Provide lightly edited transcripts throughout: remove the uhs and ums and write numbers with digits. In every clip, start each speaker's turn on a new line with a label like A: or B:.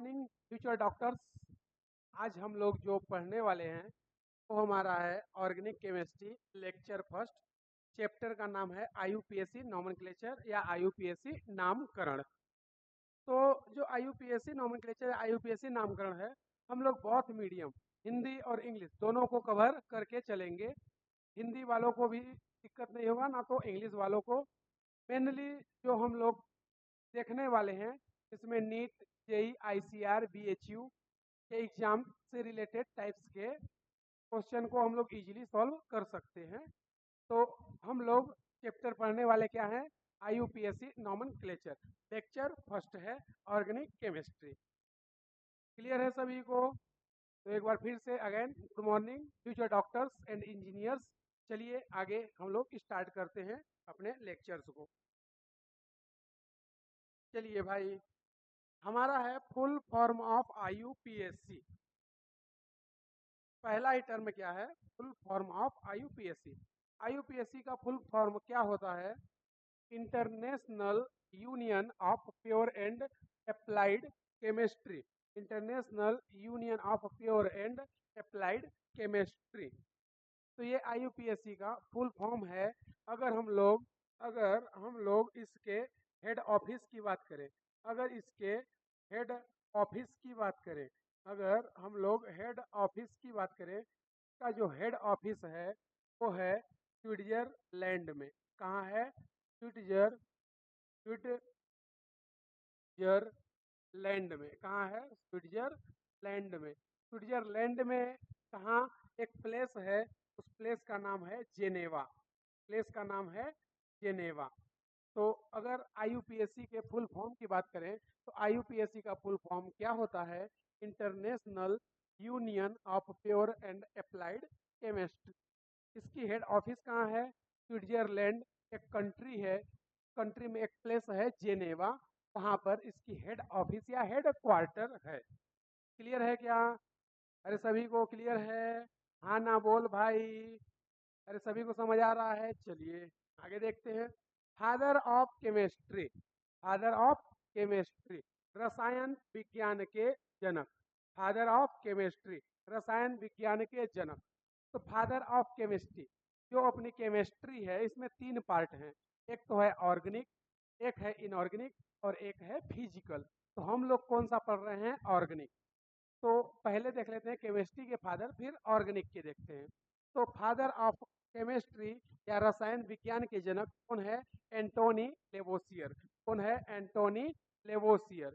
A: Morning future doctors. आज हम लोग जो पढ़ने वाले हैं वो हमारा है organic chemistry lecture first. Chapter का नाम है आईयूपीएसी नॉमेनक्लेचर या आईयूपीएसी नामकरण। तो जो आईयूपीएसी नॉमेनक्लेचर या आईयूपीएसी नामकरण है, हम लोग बहुत मीडियम हिंदी और इंग्लिश दोनों को कवर करके चलेंगे। हिंदी वालों को भी दिक्कत नहीं होगा, ना तो इंग्लिश वालों को। मेनली जो हम लोग देखने वाले हैं इसमें नीट, जेई, आईसीआर, बीएचयू के एग्जाम से रिलेटेड टाइप्स के क्वेश्चन को हम लोग इजीली सॉल्व कर सकते हैं। तो हम लोग चैप्टर पढ़ने वाले क्या हैं, आईयूपीएसी नॉमेनक्लेचर लेक्चर फर्स्ट है ऑर्गेनिक केमिस्ट्री। क्लियर है सभी को? तो एक बार फिर से again good morning future doctors and engineers. चलिए आगे हम लोग स्टार्ट करते हैं अपने लेक्चर्स को। चलिए भाई, हमारा है फुल फॉर्म ऑफ आईयूपीएसी। पहला ही टर्म क्या है, full form of IUPAC. IUPAC का फुल फॉर्म क्या होता है? International union of pure and applied chemistry. International union of pure and applied chemistry. तो ये आईयूपीएसी का फुल फॉर्म है। अगर हम लोग इसके हेड ऑफिस की बात करें, अगर इसके हेड ऑफिस की बात करें, अगर हम लोग हेड ऑफिस की बात करें, का जो हेड ऑफिस है वो है स्विट्जरलैंड में। कहाँ है? स्विट्जरलैंड में। कहाँ है? स्विट्जरलैंड में। स्विट्जरलैंड में कहाँ? एक प्लेस है, उस प्लेस का नाम है जेनेवा। प्लेस का नाम है जेनेवा। तो अगर आईयूपीएसी के फुल फॉर्म की बात करें तो आईयूपीएसी का फुल फॉर्म क्या होता है? International union of pure and applied chemistry. इसकी हेड ऑफिस कहाँ है? स्विट्जरलैंड एक कंट्री है, कंट्री में एक प्लेस है जेनेवा, वहाँ पर इसकी हेड ऑफिस या हेड क्वार्टर है। क्लियर है क्या? अरे सभी को क्लियर है? हाँ ना बोल भाई। अरे सभी को समझ आ रहा है? चलिए आगे देखते हैं। Father of chemistry. Father of chemistry, रसायन विज्ञान के जनक। फादर ऑफ केमिस्ट्री, रसायन विज्ञान के जनक। तो फादर ऑफ केमिस्ट्री जो अपनी केमिस्ट्री है, इसमें तीन पार्ट हैं। एक तो है ऑर्गेनिक, एक है इनऑर्गेनिक और एक है फिजिकल। तो हम लोग कौन सा पढ़ रहे हैं? ऑर्गेनिक। तो पहले देख लेते हैं केमिस्ट्री के फादर, फिर ऑर्गेनिक के देखते हैं। तो फादर ऑफ केमिस्ट्री या रसायन विज्ञान के जनक कौन है? एंटोनी लेवोसियर। कौन है? एंटोनी लेवोसियर।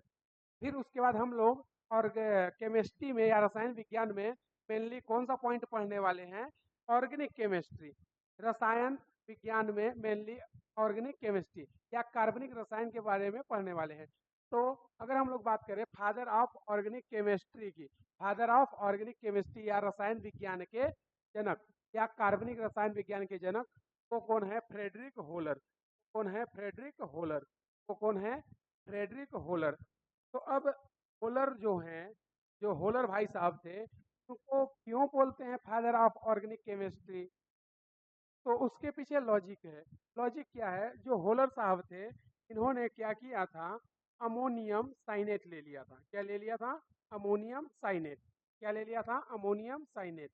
A: फिर उसके बाद हम लोग और केमिस्ट्री में या रसायन विज्ञान में मेनली कौन सा पॉइंट पढ़ने वाले हैं? Organic chemistry. रसायन विज्ञान में मेनली ऑर्गेनिक केमिस्ट्री या कार्बनिक रसायन के बारे में पढ़ने वाले हैं। तो अगर हम लोग बात करें फादर ऑफ ऑर्गेनिक केमिस्ट्री की, फादर ऑफ ऑर्गेनिक केमिस्ट्री या रसायन विज्ञान के जनक या कार्बनिक रसायन विज्ञान के जनक, वो कौन है? Friedrich Wohler. कौन है? Friedrich Wohler. वो कौन है? Friedrich Wohler. तो अब होलर जो हैं, जो होलर भाई साहब थे, उनको क्यों बोलते हैं फादर ऑफ ऑर्गेनिक केमिस्ट्री? तो उसके पीछे लॉजिक है। लॉजिक क्या है? जो होलर साहब थे, इन्होंने क्या किया था? अमोनियम साइनेट ले लिया था। क्या ले लिया था? Ammonium cyanate. क्या ले लिया था? Ammonium cyanate.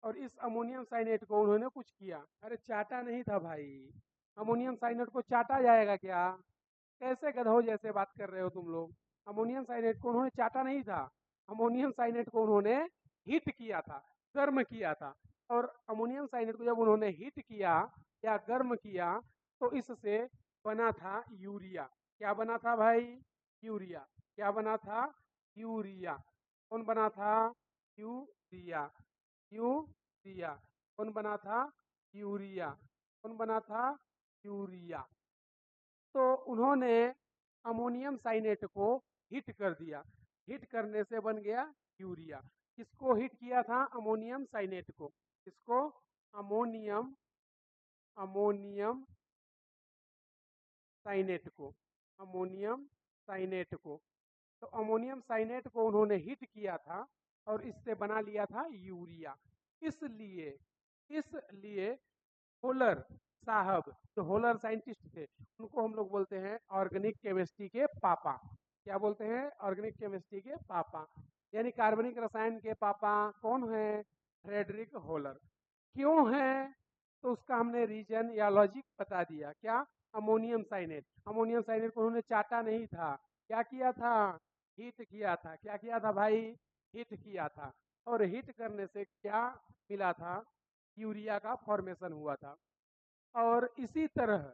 A: और इस अमोनियम साइनेट को उन्होंने कुछ किया। अरे चाटा नहीं था भाई। अमोनियम साइनेट को चाटा जाएगा क्या? कैसे गधों जैसे बात कर रहे हो तुम लोग? अमोनियम साइनेट को उन्होंने चाटा नहीं था। अमोनियम साइनेट को उन्होंने हीट किया था, गर्म किया था। और अमोनियम साइनेट को जब उन्होंने हीट किया या गर्म किया तो इससे बना था यूरिया। क्या बना था भाई? यूरिया। क्या बना था? यूरिया। कौन बना था? यूरिया। यूरिया। कौन बना था? यूरिया। कौन बना था? यूरिया। तो उन्होंने अमोनियम साइनेट को हिट कर दिया। हिट करने से बन गया यूरिया। किसको हिट किया था? अमोनियम साइनेट को। किसको? अमोनियम अमोनियम साइनेट को। अमोनियम साइनेट को। तो अमोनियम साइनेट को उन्होंने हिट किया था और इससे बना लिया था यूरिया। इसलिए इसलिए होलर साहब, जो होलर साइंटिस्ट थे, उनको हम लोग बोलते हैं ऑर्गेनिक केमिस्ट्री के पापा। क्या बोलते हैं, ऑर्गेनिक केमिस्ट्री के पापा। यानी कार्बनिक रसायन के पापा कौन है, फ्रेडरिक होलर। क्यों है, तो उसका हमने रीजन या लॉजिक बता दिया। क्या, अमोनियम साइनेट। अमोनियम साइनेट को उन्होंने चाटा नहीं था, क्या किया था, हीट किया था। क्या किया था भाई, हीट किया था। और हीट करने से क्या मिला था, यूरिया का फॉर्मेशन हुआ था। और इसी तरह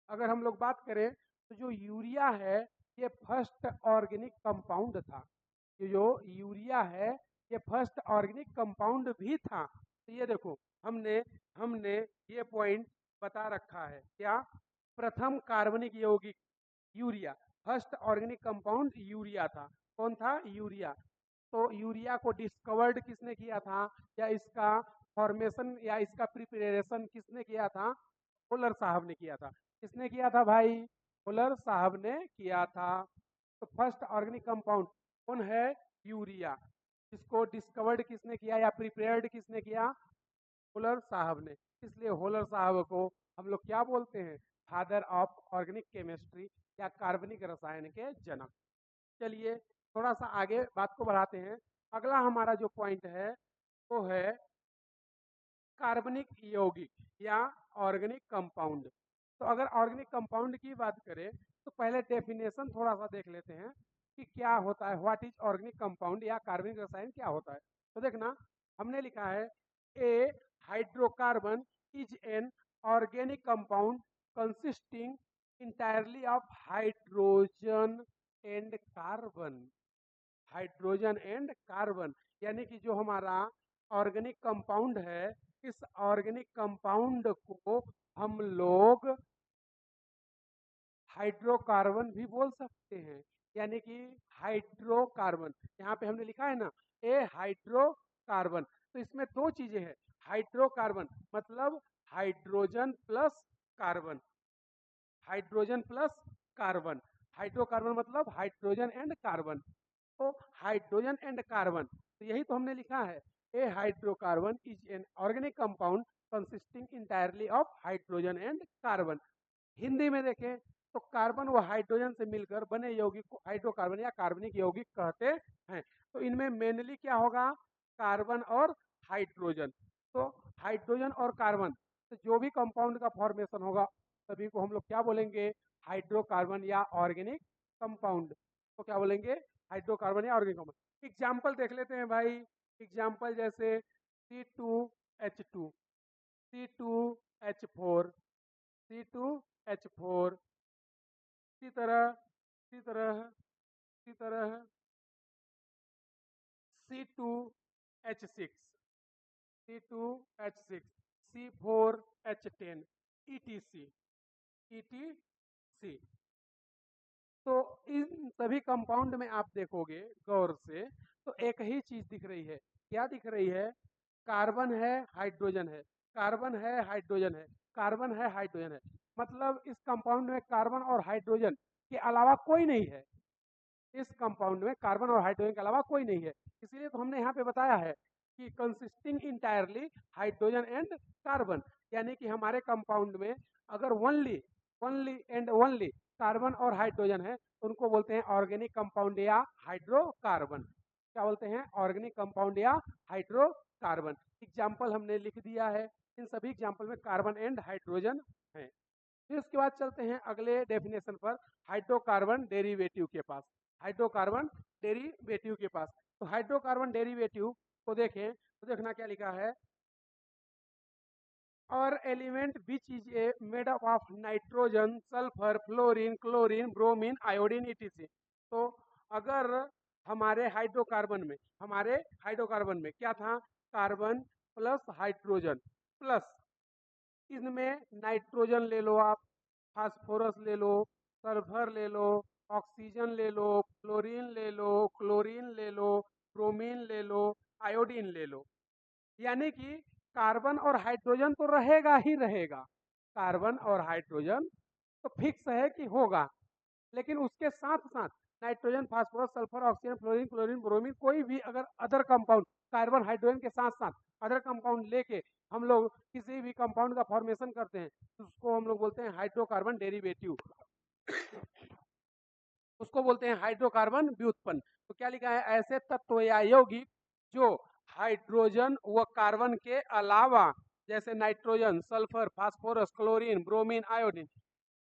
A: अगर हम लोग बात करें तो जो यूरिया है ये फर्स्ट ऑर्गेनिक कंपाउंड था। ये जो यूरिया है ये फर्स्ट ऑर्गेनिक कंपाउंड भी था। तो ये देखो हमने हमने ये पॉइंट बता रखा है। क्या, प्रथम कार्बनिक यौगिक urea, first organic compound urea था। कौन था, यूरिया। तो यूरिया को डिस्कवर्ड किसने किया था, या इसका फॉर्मेशन या इसका प्रिपरेशन किसने किया था, होलर साहब ने किया था। किसने किया था भाई, होलर साहब ने किया था। तो फर्स्ट ऑर्गेनिक कंपाउंड कौन है, यूरिया। इसको डिस्कवर्ड किसने किया या प्रिपेयर्ड किसने किया, होलर साहब ने। इसलिए होलर साहब को हम लोग क्या बोलते हैं, फादर ऑफ ऑर्गेनिक केमिस्ट्री या कार्बनिक रसायन के जनक। चलिए थोड़ा सा आगे बात को बढ़ाते हैं। अगला हमारा जो पॉइंट है वो है कार्बनिक यौगिक या ऑर्गेनिक कंपाउंड। तो अगर ऑर्गेनिक कंपाउंड की बात करें तो पहले डेफिनेशन थोड़ा सा देख लेते हैं कि क्या होता है, व्हाट इज ऑर्गेनिक कंपाउंड या कार्बनिक रसायन क्या होता है। तो देखना हमने लिखा है, a hydrocarbon is an organic compound consisting entirely of hydrogen and carbon. Hydrogen and carbon, यानी कि जो हमारा ऑर्गेनिक कंपाउंड है, इस ऑर्गेनिक कंपाउंड को हम लोग हाइड्रोकार्बन भी बोल सकते हैं। यानी कि हाइड्रोकार्बन, यहाँ पे हमने लिखा है ना, ए हाइड्रोकार्बन। तो इसमें दो चीजें हैं, हाइड्रोकार्बन मतलब hydrogen plus carbon, hydrogen plus carbon. Hydrocarbon मतलब हाइड्रोजन एंड कार्बन। तो हाइड्रोजन एंड कार्बन, तो यही तो हमने लिखा है, a hydrocarbon is an organic compound consisting entirely of hydrogen and carbon. Hindi में देखें तो कार्बन व हाइड्रोजन से मिलकर बने यौगिक को हाइड्रोकार्बन या कार्बनिक यौगिक कहते हैं। तो इनमें मेनली क्या होगा, कार्बन और हाइड्रोजन। तो हाइड्रोजन और कार्बन तो जो भी कंपाउंड का फॉर्मेशन होगा सभी को हम लोग क्या बोलेंगे, हाइड्रोकार्बन या ऑर्गेनिक कंपाउंड। तो क्या बोलेंगे, हाइड्रोकार्बन या ऑर्गेनिक कंपाउंड। एग्जाम्पल देख लेते हैं भाई। एग्जाम्पल जैसे C2H2, C2H4, C2H4, इसी तरह इसी तरह इसी तरह C2H6, C2H6, C4H10, ETC, ETC। तो इन सभी कंपाउंड में आप देखोगे गौर से तो एक ही चीज दिख रही है। क्या दिख रही है, कार्बन है हाइड्रोजन है, कार्बन है हाइड्रोजन है, कार्बन है हाइड्रोजन है। मतलब इस कंपाउंड में कार्बन और हाइड्रोजन के अलावा कोई नहीं है। इस कंपाउंड में कार्बन और हाइड्रोजन के अलावा कोई नहीं है। इसीलिए तो हमने यहाँ पे बताया है कि consisting entirely hydrogen and carbon, यानी कि हमारे कंपाउंड में अगर only only and only carbon और हाइड्रोजन है तो उनको बोलते हैं ऑर्गेनिक कंपाउंड या हाइड्रोकार्बन। क्या बोलते हैं, ऑर्गेनिक कंपाउंड या हाइड्रोकार्बन। एग्जाम्पल हमने लिख दिया है, इन सभी एग्जाम्पल में कार्बन एंड हाइड्रोजन है। फिर उसके बाद चलते हैं अगले डेफिनेशन पर, हाइड्रोकार्बन डेरिवेटिव के पास। हाइड्रोकार्बन डेरिवेटिव के पास, तो हाइड्रोकार्बन डेरिवेटिव को देखें तो देखना क्या लिखा है, और element which is a made up of nitrogen, sulphur, fluorine, chlorine, bromine, iodine, etc.. तो अगर हमारे हाइड्रोकार्बन में क्या था, कार्बन प्लस हाइड्रोजन प्लस इनमें नाइट्रोजन ले लो आप, फास्फोरस ले लो, सल्फर ले लो, ऑक्सीजन ले लो, फ्लोरीन ले लो, क्लोरीन ले लो, ब्रोमीन ले लो, आयोडीन ले लो। यानी कि कार्बन और हाइड्रोजन तो रहेगा ही रहेगा, कार्बन और हाइड्रोजन तो फिक्स है कि होगा। लेकिन उसके साथ साथ nitrogen, phosphorus, sulphur, oxygen, fluorine, chlorine, bromine, कोई भी अगर अदर कंपाउंड कार्बन हाइड्रोजन के साथ साथ अदर कंपाउंड लेके हम लोग किसी भी कंपाउंड का फॉर्मेशन करते हैं तो उसको हम लोग बोलते हैं हाइड्रोकार्बन डेरिवेटिव। उसको बोलते हैं हाइड्रोकार्बन व्युत्पन्न। तो क्या लिखा है, ऐसे तत्व या यौगिक जो हाइड्रोजन व कार्बन के अलावा जैसे nitrogen, sulphur, phosphorus, chlorine, bromine, iodine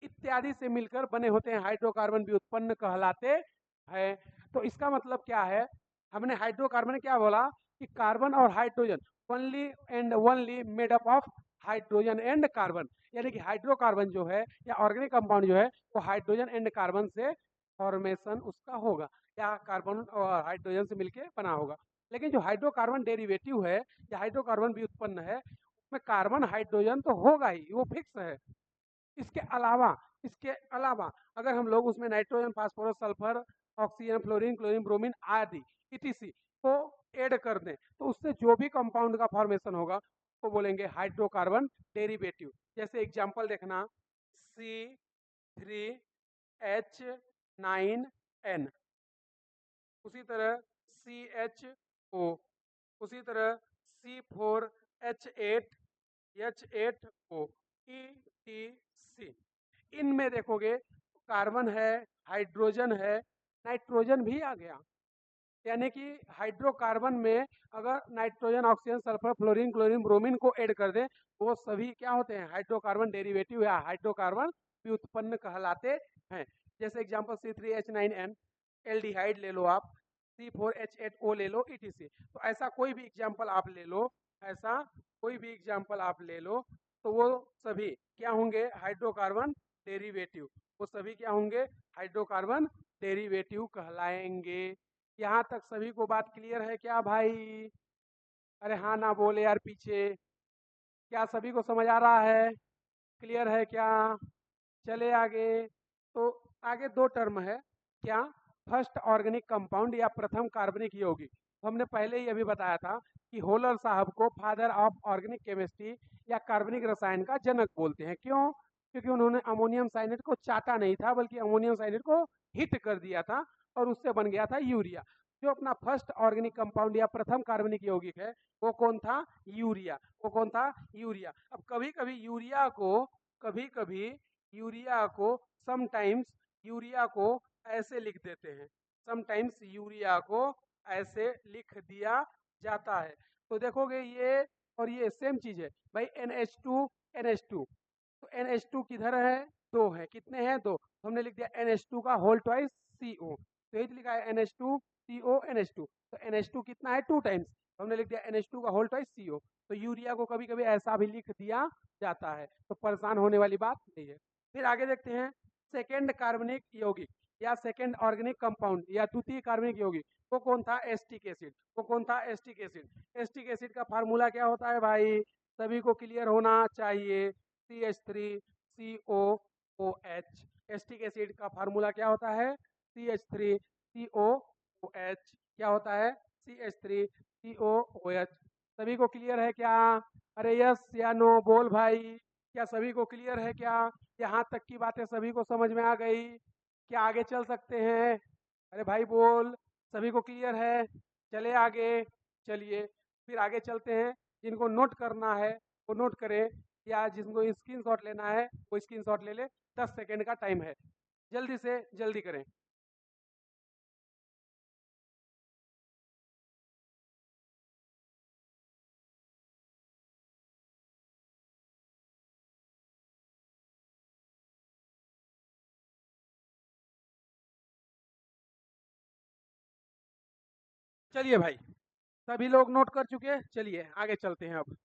A: इत्यादि से मिलकर बने होते हैं, हाइड्रोकार्बन व्युत्पन्न कहलाते हैं। तो इसका मतलब क्या है, हमने हाइड्रोकार्बन क्या बोला कि कार्बन और hydrogen only and only made up of hydrogen and carbon, यानी कि हाइड्रोकार्बन जो है या ऑर्गेनिक कंपाउंड जो है वो हाइड्रोजन एंड कार्बन से फॉर्मेशन उसका होगा या कार्बन और हाइड्रोजन से मिलके बना होगा। लेकिन जो हाइड्रोकार्बन डेरिवेटिव है या हाइड्रोकार्बन भी उत्पन्न है उसमें कार्बन हाइड्रोजन तो होगा ही, वो फिक्स है। इसके अलावा इसके अलावा अगर हम लोग उसमें nitrogen, phosphorus, sulphur, oxygen, fluorine, chlorine, bromine आदि ईटीसी को ऐड कर दें तो उससे जो भी कंपाउंड का फॉर्मेशन होगा तो बोलेंगे हाइड्रोकार्बन डेरिवेटिव। जैसे एग्जांपल देखना, C3H9N, उसी तरह CHO, उसी तरह C4H8H8O, ETC। इनमें देखोगे कार्बन है, हाइड्रोजन है, नाइट्रोजन भी आ गया। यानी कि हाइड्रोकार्बन में अगर nitrogen, oxygen, sulphur, fluorine, chlorine, bromine को ऐड कर दें वो सभी क्या होते हैं, हाइड्रोकार्बन डेरिवेटिव या हाइड्रोकार्बन व्युत्पन्न कहलाते हैं। जैसे एग्जांपल C3H9N, एल्डिहाइड ले लो आप, C4H8O ले लो, ETC। तो ऐसा कोई भी एग्जांपल आप ले लो, ऐसा कोई भी एग्जांपल आप ले लो तो वो सभी क्या होंगे, हाइड्रोकार्बन डेरिवेटिव। वो सभी क्या होंगे, हाइड्रोकार्बन डेरिवेटिव कहलाएंगे। यहाँ तक सभी को बात क्लियर है क्या भाई? अरे हाँ ना बोले यार पीछे, क्या सभी को समझ आ रहा है, क्लियर है क्या? चले आगे। तो आगे दो टर्म है क्या, फर्स्ट ऑर्गेनिक कंपाउंड या प्रथम कार्बनिक यौगिक। तो हमने पहले ही अभी बताया था कि होलर साहब को फादर ऑफ ऑर्गेनिक केमिस्ट्री या कार्बनिक रसायन का जनक बोलते हैं। क्यों? क्योंकि उन्होंने अमोनियम साइनेट को चाटा नहीं था बल्कि अमोनियम साइनेट को हिट कर दिया था और उससे बन गया था यूरिया। जो अपना फर्स्ट ऑर्गेनिक कंपाउंड या प्रथम कार्बनिक यौगिक है वो कौन था, यूरिया। वो कौन था, यूरिया। अब कभी कभी यूरिया को समटाइम्स यूरिया को ऐसे लिख देते हैं, समटाइम्स यूरिया को ऐसे लिख दिया जाता है। तो देखोगे ये और ये सेम चीज है भाई, NH2 NH2। तो NH2 किधर है, दो है, कितने हैं, दो। तो हमने लिख दिया NH2 का होल ट्वाइस CO। तो यही लिखा है NH2 CO NH2। तो NH2 कितना है, 2 टाइम्स। तो हमने लिख दिया NH2 का होल ट्वाइस CO। तो यूरिया को कभी कभी ऐसा भी लिख दिया जाता है, तो परेशान होने वाली बात नहीं है। फिर आगे देखते हैं सेकेंड कार्बनिक यौगिक या सेकेंड ऑर्गेनिक कंपाउंड या द्वितीय कार्बनिक यौगिक। वो कौन था, एस्टिक एसिड। वो कौन था, एस्टिक एसिड। एस्टिक एसिड का फार्मूला क्या होता है भाई, सभी को क्लियर होना चाहिए, CH3COOH। एस्टिक एसिड का फार्मूला क्या होता है, CH3COOH। क्या होता है, CH3COOH। सभी को क्लियर है क्या? अरे यस या नो बोल भाई, क्या सभी को क्लियर है क्या? यहाँ तक की बातें सभी को समझ में आ गई? क्या आगे चल सकते हैं? अरे भाई बोल, सभी को क्लियर है? चले आगे, चलिए फिर आगे चलते हैं। जिनको नोट करना है वो नोट करे, या जिनको स्क्रीनशॉट लेना है वो स्क्रीनशॉट ले ले। 10 सेकेंड का टाइम है, जल्दी से जल्दी करें। चलिए भाई, सभी लोग नोट कर चुके हैं, चलिए आगे चलते हैं। अब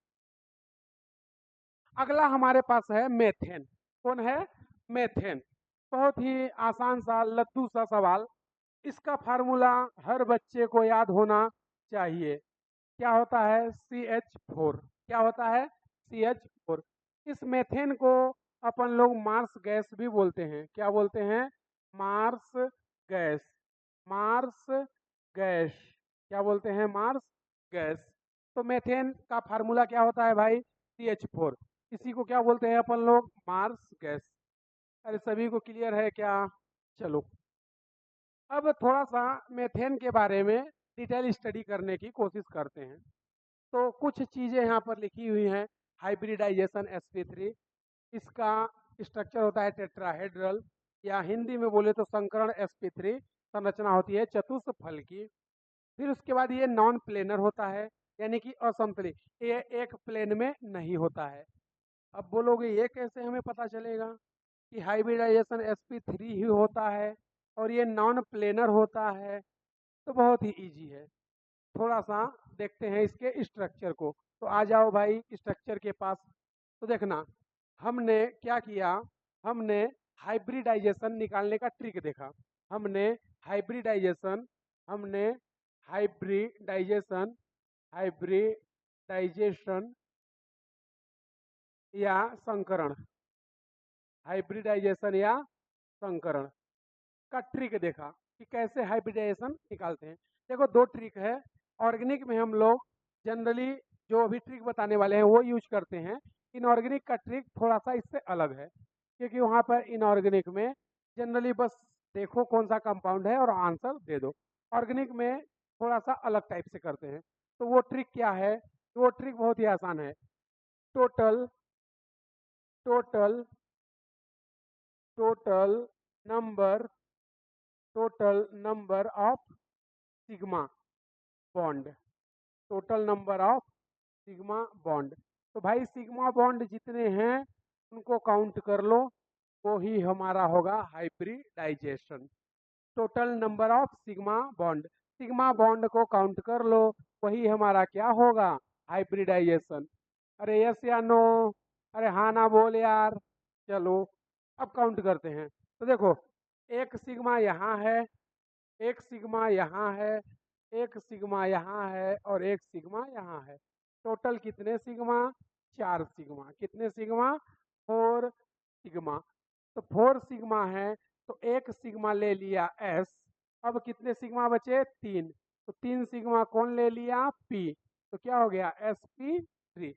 A: अगला हमारे पास है मेथेन। कौन है, मेथेन। बहुत ही आसान सा लद्दू सा सवाल, इसका फार्मूला हर बच्चे को याद होना चाहिए। क्या होता है, CH4। क्या होता है, CH4। इस मेथेन को अपन लोग मार्स गैस भी बोलते हैं। क्या बोलते हैं, मार्स गैस। मार्स गैस, क्या बोलते हैं, मार्स गैस। तो मेथेन का फार्मूला क्या होता है भाई, CH4। इसी को क्या बोलते हैं अपन लोग, मार्स गैस। अरे सभी को क्लियर है क्या? चलो अब थोड़ा सा मेथेन के बारे में डिटेल स्टडी करने की कोशिश करते हैं। तो कुछ चीज़ें यहाँ पर लिखी हुई हैं। हाइब्रिडाइजेशन sp3, इसका स्ट्रक्चर होता है टेट्राहेड्रल। या हिंदी में बोले तो संकरण sp3 संरचना होती है चतुष्फल की। फिर उसके बाद ये नॉन प्लेनर होता है, यानी कि असमतली, ये एक प्लेन में नहीं होता है। अब बोलोगे ये कैसे हमें पता चलेगा कि हाइब्रिडाइजेशन sp3 ही होता है और ये नॉन प्लेनर होता है? तो बहुत ही इजी है, थोड़ा सा देखते हैं इसके स्ट्रक्चर को। तो आ जाओ भाई स्ट्रक्चर के पास। तो देखना, हमने क्या किया, हमने हाइब्रिडाइजेशन निकालने का ट्रिक देखा। हमने हाइब्रिडाइजेशन हमने हाइब्रिडाइजेशन हाइब्रिडाइजेशन या संकरण हाइब्रिडाइजेशन या संकरण का ट्रिक देखा कि कैसे हाइब्रिडाइजेशन निकालते हैं। देखो दो ट्रिक है। ऑर्गेनिक में हम लोग जनरली जो अभी ट्रिक बताने वाले हैं वो यूज करते हैं। इनऑर्गेनिक का ट्रिक थोड़ा सा इससे अलग है, क्योंकि वहाँ पर इनऑर्गेनिक में जनरली बस देखो कौन सा कंपाउंड है और आंसर दे दो। ऑर्गेनिक में थोड़ा सा अलग टाइप से करते हैं। तो वो ट्रिक क्या है? वो ट्रिक बहुत ही आसान है। Total total total number total number of sigma bond total number of sigma bond. तो भाई सिग्मा बॉन्ड जितने हैं उनको काउंट कर लो, वो ही हमारा होगा hybridization. Total number of sigma bond को काउंट कर लो, वही हमारा क्या होगा? हाइब्रिडाइजेशन। अरे यस या नो? अरे हाँ ना बोल यार। चलो अब काउंट करते हैं। तो देखो, एक सिग्मा यहाँ है, एक सिग्मा यहाँ है, एक सिग्मा यहाँ है और एक सिग्मा यहाँ है। टोटल कितने सिग्मा? 4 सिग्मा। कितने सिग्मा? 4 सिग्मा। तो 4 सिग्मा है, तो एक सिग्मा ले लिया एस। अब कितने सिग्मा बचे? 3। तो 3 सिग्मा कौन ले लिया? पी। तो क्या हो गया? sp3।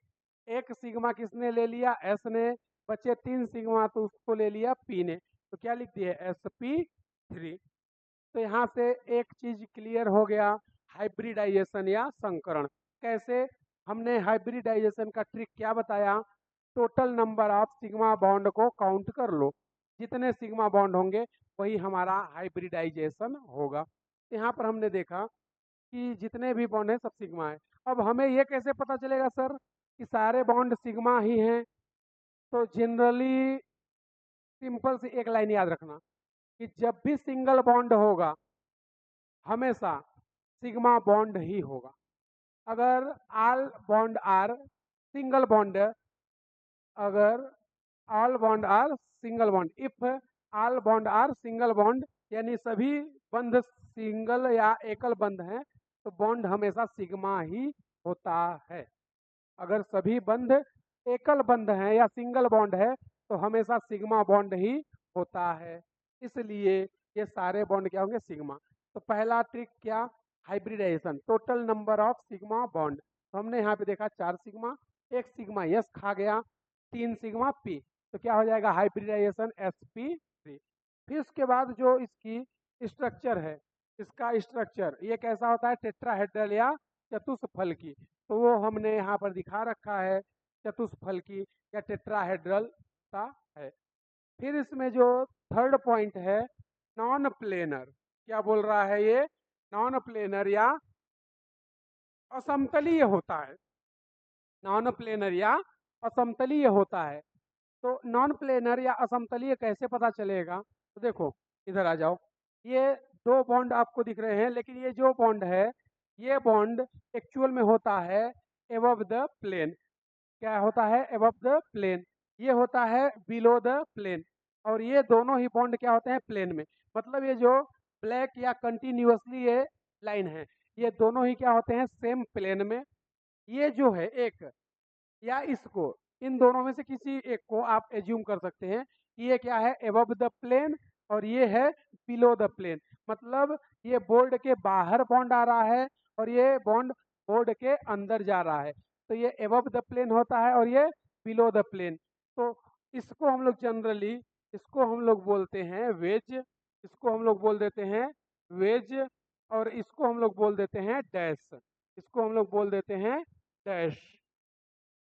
A: एक सिग्मा किसने ले लिया? एस ने। बचे 3 सिग्मा, तो उसको ले लिया पी ने। तो क्या लिख दिए? sp3। तो यहाँ से एक चीज क्लियर हो गया, हाइब्रिडाइजेशन या संकरण कैसे। हमने हाइब्रिडाइजेशन का ट्रिक क्या बताया? Total number of sigma bond को काउंट कर लो, जितने सिग्मा बॉन्ड होंगे वही हमारा हाइब्रिडाइजेशन होगा। यहाँ पर हमने देखा कि जितने भी बॉन्ड हैं सब सिग्मा है। अब हमें ये कैसे पता चलेगा सर कि सारे बॉन्ड सिग्मा ही हैं? तो जनरली सिंपल सी एक लाइन याद रखना कि जब भी सिंगल बॉन्ड होगा हमेशा सिग्मा बॉन्ड ही होगा। अगर all bond are single bond, अगर all bond are single bond, if all bond are single bond, यानी सभी बंध सिंगल या एकल बंध हैं, तो बॉन्ड हमेशा सिग्मा ही होता है। अगर सभी बंध एकल बंध हैं या सिंगल बॉन्ड है तो हमेशा सिग्मा बॉन्ड ही होता है। इसलिए ये सारे बॉन्ड क्या होंगे? सिग्मा। तो पहला ट्रिक क्या? Hybridization, total number of sigma bond. तो हमने यहाँ पे देखा 4 सिग्मा, एक सिग्मा यस खा गया, 3 सिग्मा पी। तो क्या हो जाएगा? Hybridisation sp3। फिर उसके बाद जो इसकी स्ट्रक्चर है, इसका स्ट्रक्चर ये कैसा होता है? टेट्राहेड्रल या चतुष्फल की। तो वो हमने यहाँ पर दिखा रखा है, चतुष्फल की या टेट्राहेड्रल का है। फिर इसमें जो थर्ड पॉइंट है, नॉन प्लेनर। क्या बोल रहा है ये? नॉन प्लेनर या असमतलीय होता है। नॉन प्लेनर या असमतलीय होता है। तो नॉन प्लेनर या असमतलीय कैसे पता चलेगा? तो देखो इधर आ जाओ, ये दो बॉन्ड आपको दिख रहे हैं, लेकिन ये जो बॉन्ड है ये बॉन्ड एक्चुअल में होता है एबव द प्लेन। क्या होता है? Above the plane. ये होता है बिलो द प्लेन। और ये दोनों ही बॉन्ड क्या होते हैं? प्लेन में। मतलब ये जो ब्लैक या कंटिन्यूअसली ये लाइन है, ये दोनों ही क्या होते हैं? सेम प्लेन में। ये जो है एक, या इसको, इन दोनों में से किसी एक को आप एज्यूम कर सकते हैं कि ये क्या है? एबव द प्लेन और ये है बिलो द प्लेन। मतलब ये बोर्ड के बाहर बॉन्ड आ रहा है और ये बॉन्ड बोर्ड के अंदर जा रहा है। तो ये एबव द प्लेन होता है और ये बिलो द प्लेन। तो इसको हम लोग जनरली, इसको हम लोग बोलते हैं वेज, इसको हम लोग बोल देते हैं वेज, और इसको हम लोग बोल देते हैं डैश, इसको हम लोग बोल देते हैं डैश।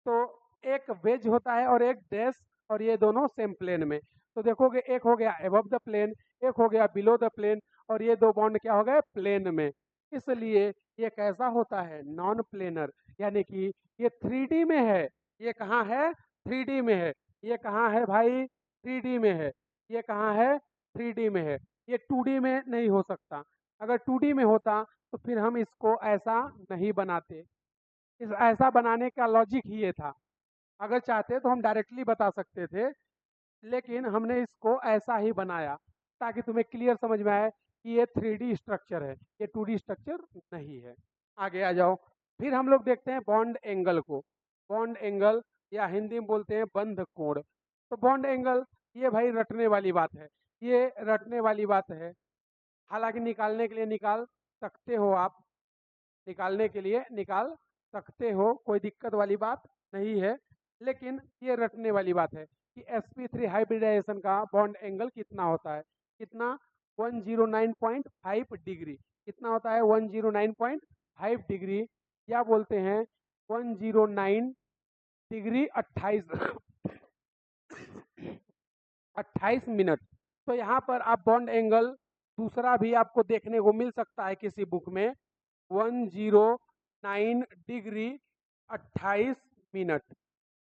A: तो एक वेज होता है और एक डैश, और ये दोनों सेम प्लेन में। तो देखोगे एक हो गया एबव द प्लेन, एक हो गया बिलो द प्लेन, और ये दो बॉन्ड क्या हो गए प्लेन में। इसलिए ये कैसा होता है नॉन प्लेनर, यानी कि ये 3D में है। ये कहाँ है 3D में है। ये कहाँ है भाई 3D में है। ये कहाँ है 3D में है। ये 2D में नहीं हो सकता। अगर 2D में होता तो फिर हम इसको ऐसा नहीं बनाते। इस ऐसा बनाने का लॉजिक ही ये था। अगर चाहते तो हम डायरेक्टली बता सकते थे, लेकिन हमने इसको ऐसा ही बनाया ताकि तुम्हें क्लियर समझ में आए कि ये 3D स्ट्रक्चर है, ये 2D स्ट्रक्चर नहीं है। आगे आ जाओ। फिर हम लोग देखते हैं बॉन्ड एंगल को। बॉन्ड एंगल या हिंदी में बोलते हैं बंध कोण। तो बॉन्ड एंगल ये भाई रटने वाली बात है, ये रटने वाली बात है। हालांकि निकालने के लिए निकाल सकते हो आप, निकालने के लिए निकाल सकते हो, कोई दिक्कत वाली बात नहीं है। लेकिन ये रटने वाली बात है कि sp3 हाइब्रिडाइजेशन का बॉन्ड एंगल कितना होता है। कितना 109.5 डिग्री। कितना होता है 109.5 डिग्री, या बोलते हैं 109 डिग्री 28 मिनट। तो यहाँ पर आप बॉन्ड एंगल दूसरा भी आपको देखने को मिल सकता है किसी बुक में, 109 डिग्री 28 मिनट,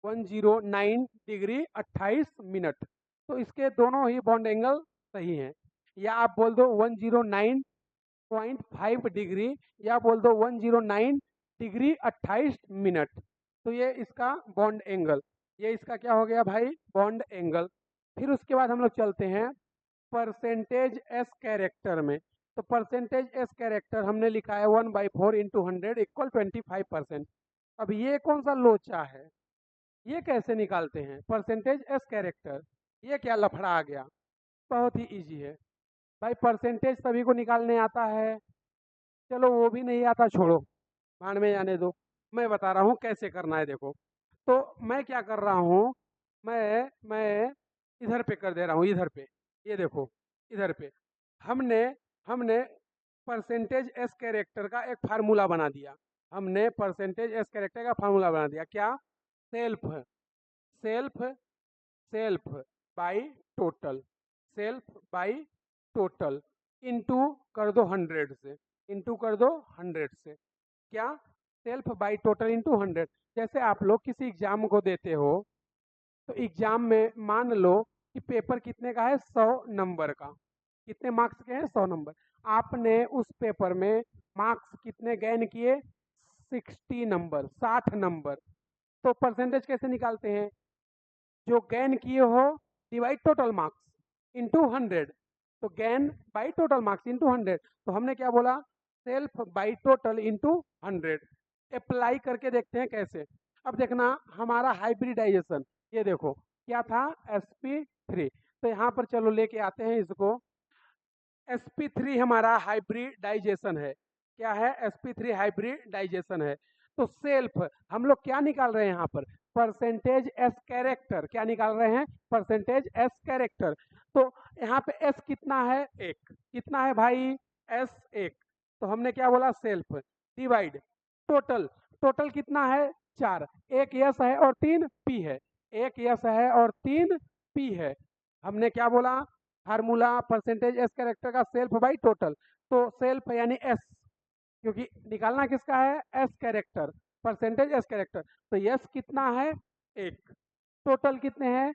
A: 109 डिग्री 28 मिनट। तो इसके दोनों ही बॉन्ड एंगल सही हैं। या आप बोल दो 109.5 डिग्री, या बोल दो 109 डिग्री 28 मिनट। तो ये इसका बॉन्ड एंगल, ये इसका क्या हो गया भाई बॉन्ड एंगल। फिर उसके बाद हम लोग चलते हैं परसेंटेज एस कैरेक्टर में। तो परसेंटेज एस कैरेक्टर हमने लिखा है 1/4 इंटू 100 इक्वल 25%। अब ये कौन सा लोचा है, ये कैसे निकालते हैं परसेंटेज एस कैरेक्टर, ये क्या लफड़ा आ गया। बहुत ही इजी है भाई, परसेंटेज सभी को निकालने आता है। चलो वो भी नहीं आता छोड़ो, भाड़ में जाने दो, मैं बता रहा हूँ कैसे करना है। देखो तो मैं क्या कर रहा हूँ, मैं इधर पे कर दे रहा हूँ, इधर पे, ये देखो इधर पे हमने हमने परसेंटेज एस कैरेक्टर का एक फार्मूला बना दिया। हमने परसेंटेज एस कैरेक्टर का फार्मूला बना दिया, क्या self self self by total, self by total into कर दो 100 से, इनटू कर दो 100 से। क्या सेल्फ बाई टोटल इनटू 100। जैसे आप लोग किसी एग्जाम को देते हो, तो एग्जाम में मान लो कि पेपर कितने का है 100 नंबर का, कितने मार्क्स के हैं 100 नंबर। आपने उस पेपर में मार्क्स कितने गेन किए 60 नंबर, 60 नंबर। तो परसेंटेज कैसे निकालते हैं, जो गेन किए हो डिवाइड टोटल मार्क्स इनटू 100। तो gain by total marks into 100। तो हमने क्या बोला self by total into 100। Apply करके देखते हैं कैसे। अब देखना हमारा हाइब्रिडाइजेशन, ये देखो क्या था sp3। तो यहाँ पर चलो लेके आते हैं इसको। sp3 हमारा हाइब्रिडाइजेशन है। क्या है sp3 हाइब्रिडाइजेशन है। तो सेल्फ हम लोग क्या निकाल रहे हैं यहाँ पर परसेंटेज एस कैरेक्टर, क्या निकाल रहे हैं परसेंटेज एस कैरेक्टर। तो यहाँ पे एस कितना है एक, कितना है भाई एस एक। तो हमने क्या बोला सेल्फ डिवाइड टोटल, टोटल कितना है 4, एक यस है और 3 पी है, एक यस है और 3 पी है। हमने क्या बोला फार्मूला परसेंटेज एस कैरेक्टर का सेल्फ बाई टोटल। तो सेल्फ यानी एस, क्योंकि निकालना किसका है S character, percentage S character. तो यस कितना है एक, टोटल कितने हैं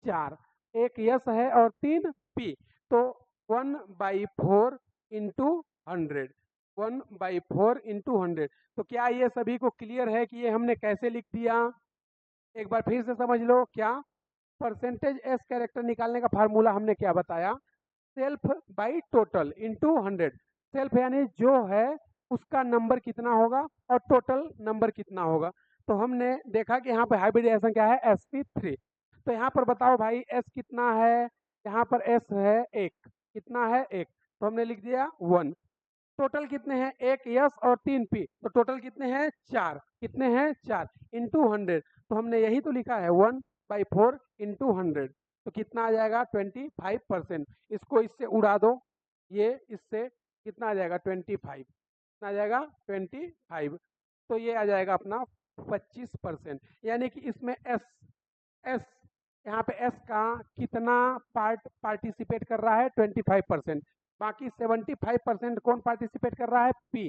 A: 4, एक यस है और 3 पी। तो 1/4 इंटू 100, 1/4 इंटू 100। तो क्या ये सभी को क्लियर है कि ये हमने कैसे लिख दिया, एक बार फिर से समझ लो। क्या परसेंटेज एस कैरेक्टर निकालने का फार्मूला हमने क्या बताया self by total into 100। Self यानी जो है उसका नंबर कितना होगा और टोटल नंबर कितना होगा। तो हमने देखा कि यहाँ पर हाइब्रिडाइजेशन क्या है sp3। तो यहाँ पर बताओ भाई s कितना है, यहाँ पर s है एक, कितना है एक, तो हमने लिख दिया 1। टोटल कितने हैं एक यस और 3 पी, तो टोटल कितने हैं 4, कितने हैं 4 इंटू 100। तो हमने यही तो लिखा है 1/4 इंटू 100। तो कितना आ जाएगा 25%। इसको इससे उड़ा दो, ये इससे कितना आ जाएगा 25, कितना आ जाएगा 25। तो ये आ जाएगा अपना 25%। यानी कि इसमें एस यहाँ पे एस का कितना पार्टिसिपेट कर रहा है, 25%। बाकी 75% कौन पार्टिसिपेट कर रहा है, पी।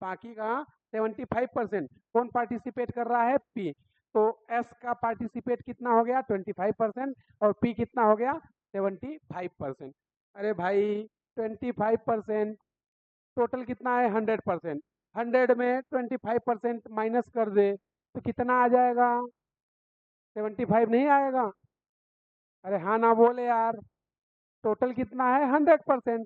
A: बाकी का 75% कौन पार्टिसिपेट कर रहा है, पी। तो एस का पार्टिसिपेट कितना हो गया, 25%, और पी कितना हो गया, 75%। अरे भाई 25%, टोटल कितना है, 100%। 100 में 25% माइनस कर दे तो कितना आ जाएगा, 75 नहीं आएगा। अरे हाँ ना बोले यार, टोटल कितना है, 100%।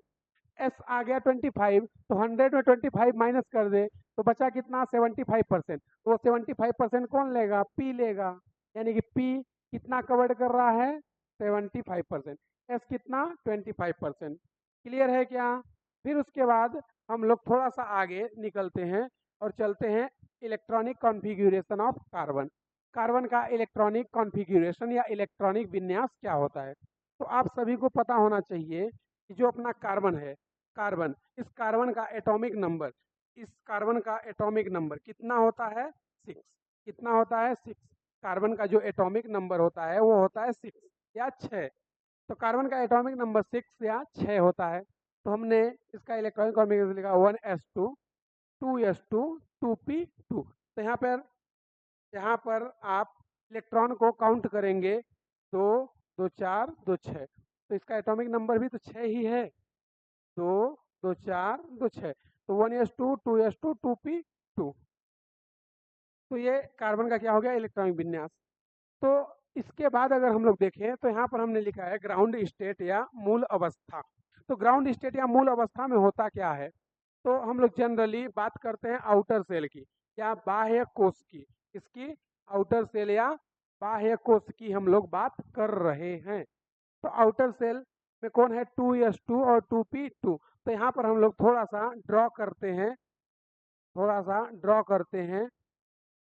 A: एस आ गया 25, तो 100 में 25 माइनस कर दे तो बचा कितना, 75%। तो वो 75% कौन लेगा, पी लेगा। यानी कि पी कितना कवर कर रहा है, 75%। एस कितना, 25%। क्लियर है क्या। फिर उसके बाद हम लोग थोड़ा सा आगे निकलते हैं और चलते हैं electronic configuration of carbon. Carbon का इलेक्ट्रॉनिक कॉन्फ़िगरेशन या इलेक्ट्रॉनिक विन्यास क्या होता है। तो आप सभी को पता होना चाहिए कि जो अपना कार्बन है, कार्बन, इस कार्बन का एटॉमिक नंबर, इस कार्बन का एटॉमिक नंबर कितना होता है, 6। कितना होता है, 6। कार्बन का जो एटॉमिक नंबर होता है वो होता है 6 या 6। तो कार्बन का एटॉमिक नंबर 6 या 6 होता है। तो हमने इसका इलेक्ट्रॉनिक कॉन्फ़िगरेशन लिखा 1s2 2s2 2p2। तो यहाँ पर आप इलेक्ट्रॉन को काउंट करेंगे, 2 2 4 2 6। तो इसका एटॉमिक नंबर भी तो 6 ही है, 2 2 4 2 6। तो 1s2 2s2 2p2। तो ये कार्बन का क्या हो गया, इलेक्ट्रॉनिक विन्यास। तो इसके बाद अगर हम लोग देखें तो यहाँ पर हमने लिखा है ग्राउंड स्टेट या मूल अवस्था। तो ग्राउंड स्टेट या मूल अवस्था में होता क्या है, तो हम लोग जनरली बात करते हैं आउटर सेल की या बाह्य कोश की। इसकी आउटर सेल या बाह्य कोश की हम लोग बात कर रहे हैं। तो आउटर सेल में कौन है, 2s2 और 2p2। तो यहाँ पर हम लोग थोड़ा सा ड्रॉ करते हैं, थोड़ा सा ड्रॉ करते हैं।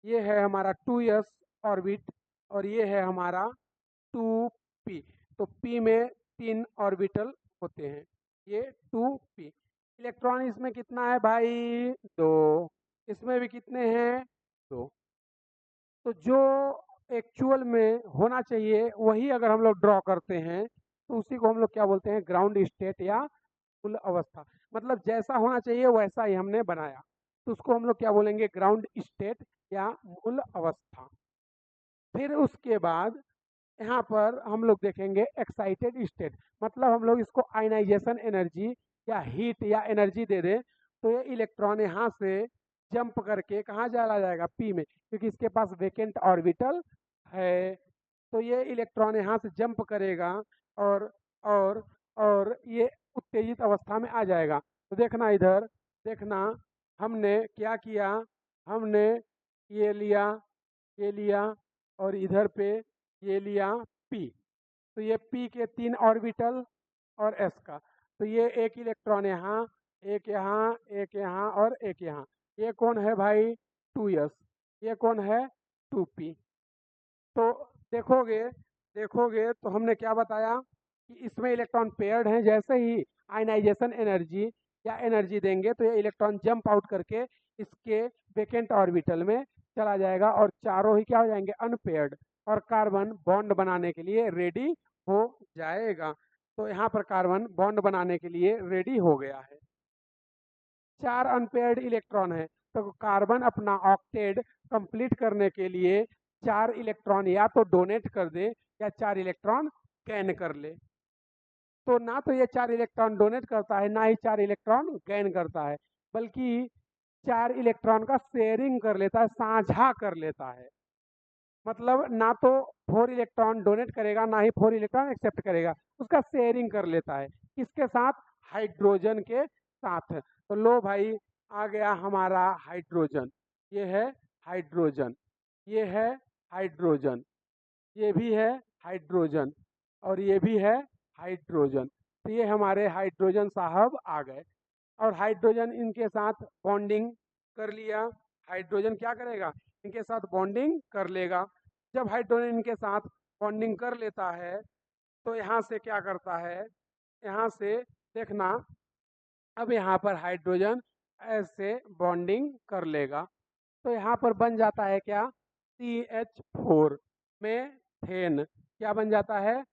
A: ये है हमारा 2s ऑर्बिट और ये है हमारा 2p। तो p में 3 ऑर्बिटल होते हैं, ये 2p। इलेक्ट्रॉन इसमें कितना है भाई, 2। इसमें भी कितने हैं, 2। तो जो एक्चुअल में होना चाहिए वही अगर हम लोग ड्रॉ करते हैं तो उसी को हम लोग क्या बोलते हैं, ग्राउंड स्टेट या मूल अवस्था। मतलब जैसा होना चाहिए वैसा ही हमने बनाया, तो उसको हम लोग क्या बोलेंगे, ग्राउंड स्टेट या मूल अवस्था। फिर उसके बाद यहाँ पर हम लोग देखेंगे एक्साइटेड स्टेट। मतलब हम लोग इसको आयनाइजेशन एनर्जी या हीट या एनर्जी दे दें तो ये इलेक्ट्रॉन यहाँ से जंप करके कहाँ चला जाएगा, पी में, क्योंकि इसके पास वेकेंट ऑर्बिटल है। तो ये इलेक्ट्रॉन यहाँ से जंप करेगा और और और ये उत्तेजित अवस्था में आ जाएगा। तो देखना इधर, देखना हमने क्या किया, हमने ये लिया, ये लिया, और इधर पे ये लिया पी। तो ये पी के 3 ऑर्बिटल और एस का। तो ये एक इलेक्ट्रॉन यहाँ, एक यहाँ, एक यहाँ और एक यहाँ। ये कौन है भाई, 2s। ये कौन है, 2p। तो देखोगे देखोगे तो हमने क्या बताया कि इसमें इलेक्ट्रॉन पेयर्ड हैं। जैसे ही आयनाइजेशन एनर्जी या एनर्जी देंगे तो ये इलेक्ट्रॉन जंप आउट करके इसके वेकेंट ऑर्बिटल में चला जाएगा और चारों ही क्या हो जाएंगे, अनपेयर्ड, और कार्बन बॉन्ड बनाने के लिए रेडी हो जाएगा। तो यहाँ पर कार्बन बॉन्ड बनाने के लिए रेडी हो गया है। 4 अनपेयर्ड इलेक्ट्रॉन है, तो कार्बन अपना ऑक्टेट कंप्लीट करने के लिए 4 इलेक्ट्रॉन या तो डोनेट कर दे या 4 इलेक्ट्रॉन गैन कर ले। तो ना तो ये 4 इलेक्ट्रॉन डोनेट करता है, ना ही 4 इलेक्ट्रॉन गैन करता है, बल्कि 4 इलेक्ट्रॉन का शेयरिंग कर लेता है, साझा कर लेता है। मतलब ना तो 4 इलेक्ट्रॉन डोनेट करेगा, ना ही 4 इलेक्ट्रॉन एक्सेप्ट करेगा, उसका शेयरिंग कर लेता है। किसके साथ, हाइड्रोजन के साथ। तो लो भाई, आ गया हमारा हाइड्रोजन। ये है हाइड्रोजन, ये है हाइड्रोजन, ये भी है हाइड्रोजन, और ये भी है हाइड्रोजन। तो ये हमारे हाइड्रोजन साहब आ गए, और हाइड्रोजन इनके साथ बॉन्डिंग कर लिया। हाइड्रोजन क्या करेगा, इनके साथ बॉन्डिंग कर लेगा। जब हाइड्रोजन इनके साथ बॉन्डिंग कर लेता है तो यहाँ से क्या करता है, यहाँ से देखना, अब यहाँ पर हाइड्रोजन ऐसे बॉन्डिंग कर लेगा तो यहाँ पर बन जाता है क्या, CH4 मेथेन। क्या बन जाता है,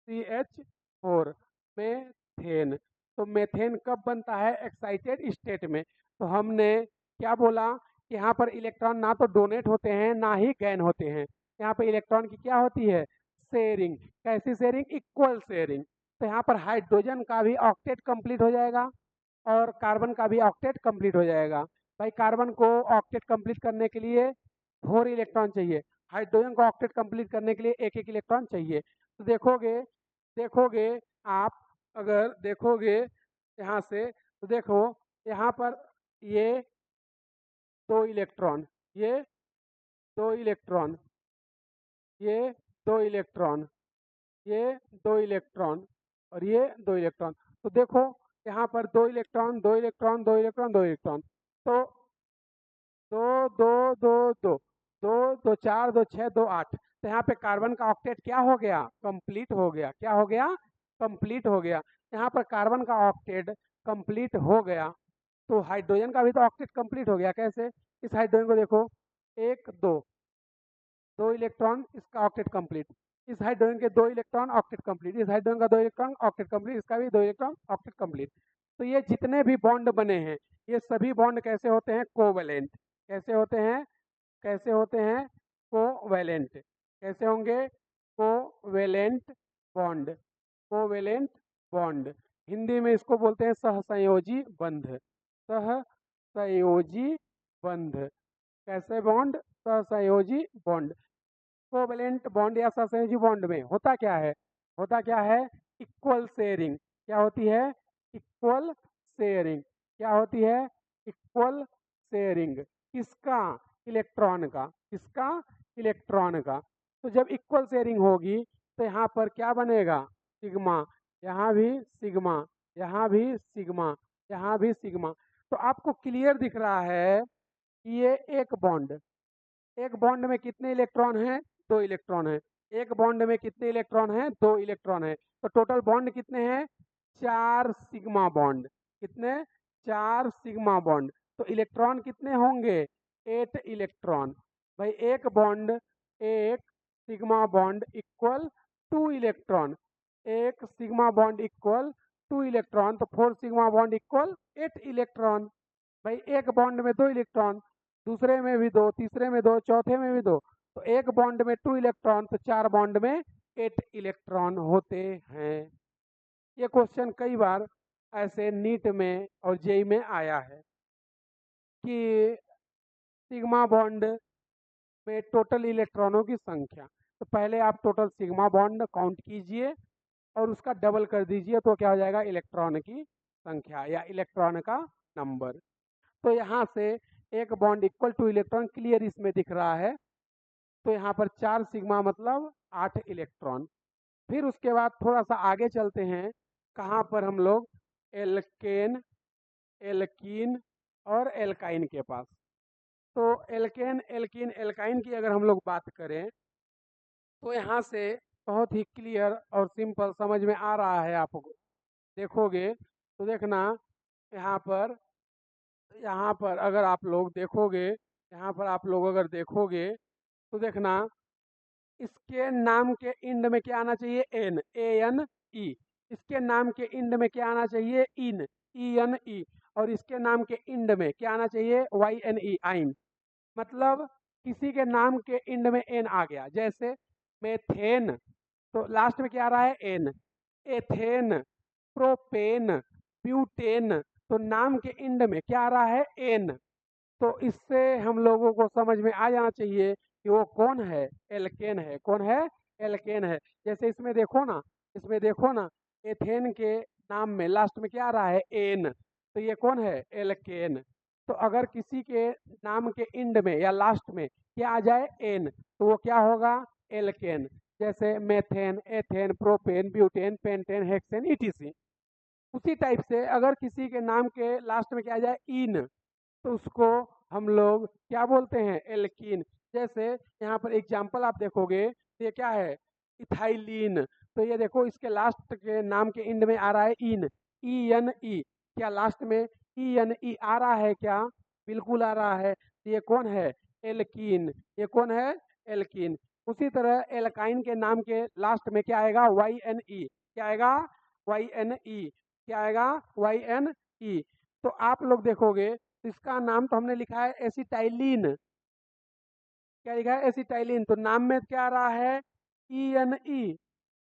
A: CH4 मेथेन। तो मेथेन कब बनता है, एक्साइटेड स्टेट में। तो हमने क्या बोला कि यहाँ पर इलेक्ट्रॉन ना तो डोनेट होते हैं ना ही गैन होते हैं, यहाँ पर इलेक्ट्रॉन की क्या होती है, शेयरिंग। कैसी शेयरिंग, इक्वल शेयरिंग। तो यहाँ पर हाइड्रोजन का भी ऑक्टेट कंप्लीट हो जाएगा और कार्बन का भी ऑक्टेट कंप्लीट हो जाएगा। भाई कार्बन को ऑक्टेट कंप्लीट करने के लिए 4 इलेक्ट्रॉन चाहिए, हाइड्रोजन को ऑक्टेट कंप्लीट करने के लिए एक एक इलेक्ट्रॉन चाहिए। तो देखोगे देखोगे आप, अगर देखोगे यहाँ से तो देखो यहाँ पर ये 2 इलेक्ट्रॉन, ये 2 इलेक्ट्रॉन, ये 2 इलेक्ट्रॉन, ये 2 इलेक्ट्रॉन और ये 2 इलेक्ट्रॉन। तो देखो यहाँ पर 2 इलेक्ट्रॉन, 2 इलेक्ट्रॉन, 2 इलेक्ट्रॉन, 2 इलेक्ट्रॉन। तो 2 2 2 2 2 2 4 2 6 2 8। तो यहाँ पे कार्बन का ऑक्टेट क्या हो गया, कंप्लीट हो गया। क्या हो गया, कंप्लीट हो गया। यहाँ पर कार्बन का ऑक्टेट कंप्लीट हो गया। तो हाइड्रोजन का भी तो ऑक्टेट कंप्लीट हो गया। कैसे, इस हाइड्रोजन को देखो, 1 2 2 इलेक्ट्रॉन, इसका ऑक्टेट कंप्लीट। इस हाइड्रोजन के 2 इलेक्ट्रॉन, ऑक्टेट कंप्लीट। इस हाइड्रोजन का 2 इलेक्ट्रॉन, ऑक्टेट कंप्लीट। इसका भी 2 इलेक्ट्रॉन, ऑक्टेट कंप्लीट। तो ये जितने भी बॉन्ड बने हैं, ये सभी बॉन्ड कैसे होते हैं, कोवैलेंट। कैसे होते हैं, कैसे होते हैं, कोवैलेंट। कैसे होंगे, covalent bond. Covalent bond, Hindi में इसको बोलते हैं सहसंयोजी बंध। सहसंयोजी बंध। कैसे बॉन्ड, सहसंयोजी बॉन्ड। कोवैलेंट बॉन्ड या सहसंयोजी बॉन्ड में होता क्या है, होता क्या है, इक्वल शेयरिंग। क्या होती है, इक्वल शेयरिंग। क्या होती है, इक्वल शेयरिंग। किसका, इलेक्ट्रॉन का। किसका, इलेक्ट्रॉन का। तो जब इक्वल शेयरिंग होगी तो यहाँ पर क्या बनेगा, सिग्मा। यहाँ भी सिग्मा, यहाँ भी सिग्मा, यहाँ भी सिग्मा। तो आपको क्लियर दिख रहा है कि ये एक बॉन्ड, एक बॉन्ड में कितने इलेक्ट्रॉन हैं, 2 इलेक्ट्रॉन हैं। एक बॉन्ड में कितने इलेक्ट्रॉन हैं, 2 इलेक्ट्रॉन हैं। तो टोटल बॉन्ड कितने हैं, 4 सिग्मा बॉन्ड। कितने, 4 सिग्मा बॉन्ड। तो इलेक्ट्रॉन कितने होंगे, 8 इलेक्ट्रॉन। भाई एक बॉन्ड, एक सिग्मा बॉन्ड इक्वल 2 इलेक्ट्रॉन। एक सिग्मा बॉन्ड इक्वल 2 इलेक्ट्रॉन। तो 4 सिग्मा बॉन्ड इक्वल 8 इलेक्ट्रॉन। भाई एक बॉन्ड में 2 इलेक्ट्रॉन, दूसरे में भी 2, तीसरे में 2, चौथे में भी 2। तो एक बॉन्ड में 2 इलेक्ट्रॉन, तो 4 बॉन्ड में 8 इलेक्ट्रॉन होते हैं। ये क्वेश्चन कई बार ऐसे नीट में और जेई में आया है कि सिग्मा बॉन्ड में टोटल इलेक्ट्रॉनों की संख्या। तो पहले आप टोटल सिग्मा बॉन्ड काउंट कीजिए और उसका डबल कर दीजिए, तो क्या हो जाएगा, इलेक्ट्रॉन की संख्या या इलेक्ट्रॉन का नंबर। तो यहाँ से एक bond equal two electron clear इसमें दिख रहा है। तो यहाँ पर 4 सिग्मा मतलब 8 इलेक्ट्रॉन। फिर उसके बाद थोड़ा सा आगे चलते हैं, कहाँ पर हम लोग, एल्केन, एल्कीन और एल्काइन के पास। तो एल्केन, एल्कीन, एल्काइन की अगर हम लोग बात करें तो यहाँ से बहुत ही क्लियर और सिंपल समझ में आ रहा है आपको। देखोगे तो देखना, यहाँ पर अगर आप लोग देखोगे, यहाँ पर आप लोग अगर देखोगे तो देखना, इसके नाम के इंड में क्या आना चाहिए, एन, ए एन ई। इसके नाम के इंड में क्या आना चाहिए, इन, ई एन ई। और इसके नाम के इंड में क्या आना चाहिए, वाई एन ई, आइन। मतलब किसी के नाम के इंड में एन आ गया, जैसे मेथेन, तो लास्ट में क्या आ रहा है, एन। एथेन, प्रोपेन, ब्यूटेन, तो नाम के इंड में क्या आ रहा है, एन। तो इससे हम लोगों को समझ में आ जाना चाहिए कि वो कौन है, एल्केन है। कौन है, एल्केन है। जैसे इसमें देखो ना, इसमें देखो ना, एथेन के नाम में लास्ट में क्या आ रहा है, एन। तो ये कौन है, एल्केन। तो अगर किसी के नाम के इंड में या लास्ट में क्या आ जाए, एन, तो वो क्या होगा, एल्केन। जैसे methane, ethane, propane, butane, pentane, hexane, etc. उसी टाइप से अगर किसी के नाम के लास्ट में क्या आ जाए, इन, तो उसको हम लोग क्या बोलते हैं, एल्कीन। जैसे यहाँ पर एग्जाम्पल आप देखोगे तो ये क्या है, इथाइलिन। तो ये देखो इसके लास्ट के नाम के इंड में आ रहा है इन, ई एन ई। क्या लास्ट में ई एन ई आ रहा है क्या, बिल्कुल आ रहा है। तो ये कौन है, एल्कीन। ये कौन है, एल्कीन। उसी तरह एल्काइन के नाम के लास्ट में क्या आएगा, YNE। क्या आएगा, YNE। क्या आएगा, YNE। तो आप लोग देखोगे इसका नाम तो हमने लिखा है एसिटाइलिन। क्या लिखा है, एसिटाइलिन। तो नाम में क्या आ रहा है, ENE।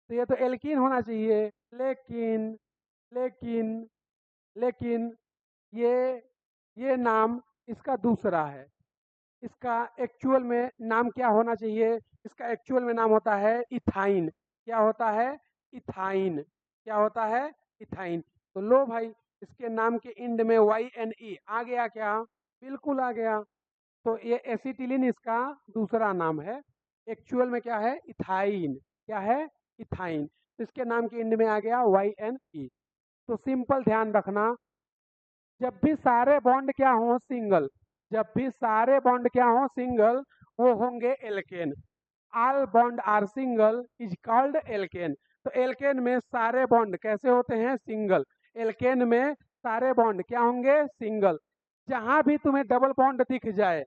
A: तो ये तो एल्कीन होना चाहिए, लेकिन लेकिन लेकिन ये नाम इसका दूसरा है। इसका एक्चुअल में नाम क्या होना चाहिए, इसका एक्चुअल में नाम होता है इथाइन। क्या होता है, इथाइन। क्या होता है, इथाइन। तो लो भाई, इसके नाम के इंड में YNE आ गया क्या, बिल्कुल आ गया। तो ये एसिटिलीन इसका दूसरा नाम है, एक्चुअल में क्या है, इथाइन। क्या है, इथाइन। तो इसके नाम के इंड में आ गया YNE। तो सिंपल ध्यान रखना, जब भी सारे बॉन्ड क्या हो सिंगल, जब भी सारे बॉन्ड क्या हो सिंगल, वो होंगे alkane. All bond are single is called alkane. तो एल्केन में सारे बॉन्ड कैसे होते हैं, सिंगल। एल्केन में सारे बॉन्ड क्या होंगे, सिंगल। जहां भी तुम्हें डबल बॉन्ड दिख जाए,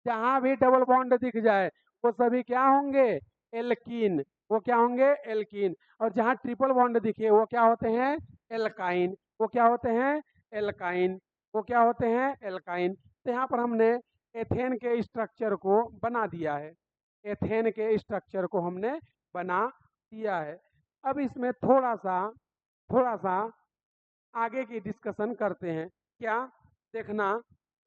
A: जहां भी डबल बॉन्ड दिख जाए, वो सभी क्या होंगे, एल्कीन। वो क्या होंगे, एल्कीन। और जहां ट्रिपल बॉन्ड दिखे वो क्या होते हैं, एल्काइन। वो क्या होते हैं, एल्काइन। वो क्या होते हैं, एल्काइन। तो यहाँ पर हमने एथेन के स्ट्रक्चर को बना दिया है, एथेन के स्ट्रक्चर को हमने बना दिया है। अब इसमें थोड़ा सा आगे की डिस्कशन करते हैं। क्या, देखना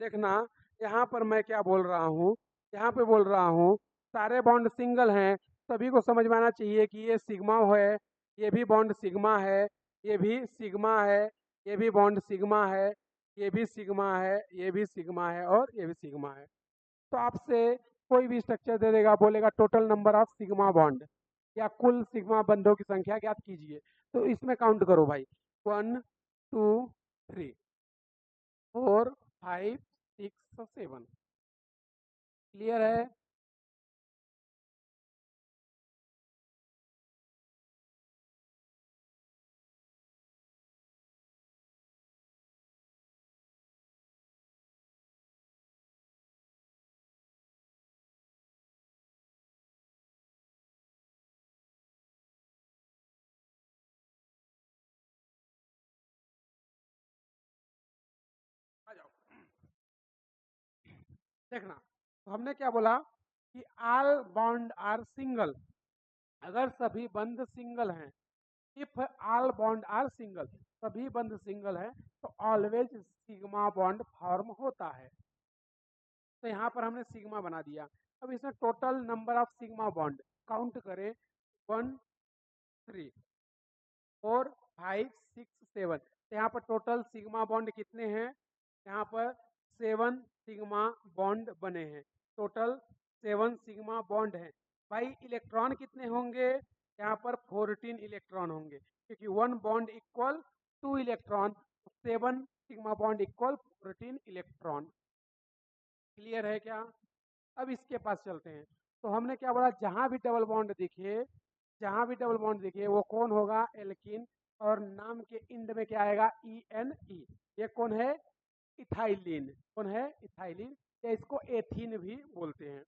A: देखना, यहाँ पर मैं क्या बोल रहा हूँ, यहाँ पे बोल रहा हूँ सारे बॉन्ड सिंगल हैं। सभी को समझ में आना चाहिए कि ये सिग्मा है, ये भी बॉन्ड सिग्मा है, ये भी सिग्मा है, ये भी बॉन्ड सिग्मा है, ये भी सिग्मा है, ये भी सिग्मा है, और ये भी सिग्मा है। तो आपसे कोई भी स्ट्रक्चर दे देगा, बोलेगा total number of sigma bond या कुल सिग्मा बंधों की संख्या ज्ञात कीजिए। तो इसमें काउंट करो भाई, 1 2 3 4 5 6 7। क्लियर है, आ जाओ। देखना, तो हमने क्या बोला कि ऑल बॉन्ड आर सिंगल। अगर सभी बंध सिंगल हैं, if all bond are single, सभी बंध सिंगल हैं, तो ऑलवेज सिग्मा बॉन्ड फॉर्म होता है। तो यहाँ पर हमने सिग्मा बना दिया। अब इसमें total number of sigma bond count करें, 1 3 4 5 6 7। तो यहाँ पर टोटल सिग्मा बॉन्ड कितने हैं, यहाँ पर 7 सिग्मा बॉन्ड बने हैं। टोटल 7 सिग्मा बॉन्ड हैं। भाई इलेक्ट्रॉन कितने होंगे, यहाँ पर 14 इलेक्ट्रॉन होंगे, क्योंकि 1 bond equal 2 electron, 7 sigma bond equal 14 electron. Clear है क्या, अब इसके पास चलते हैं। तो हमने क्या बोला, जहां भी डबल बॉन्ड दिखे, जहां भी डबल बॉन्ड दिखे वो कौन होगा, एल्किन। और नाम के इंड में क्या आएगा, ENE। ये कौन है, इथाइलिन। कौन है, इथाइलिन, या इसको एथीन भी बोलते हैं।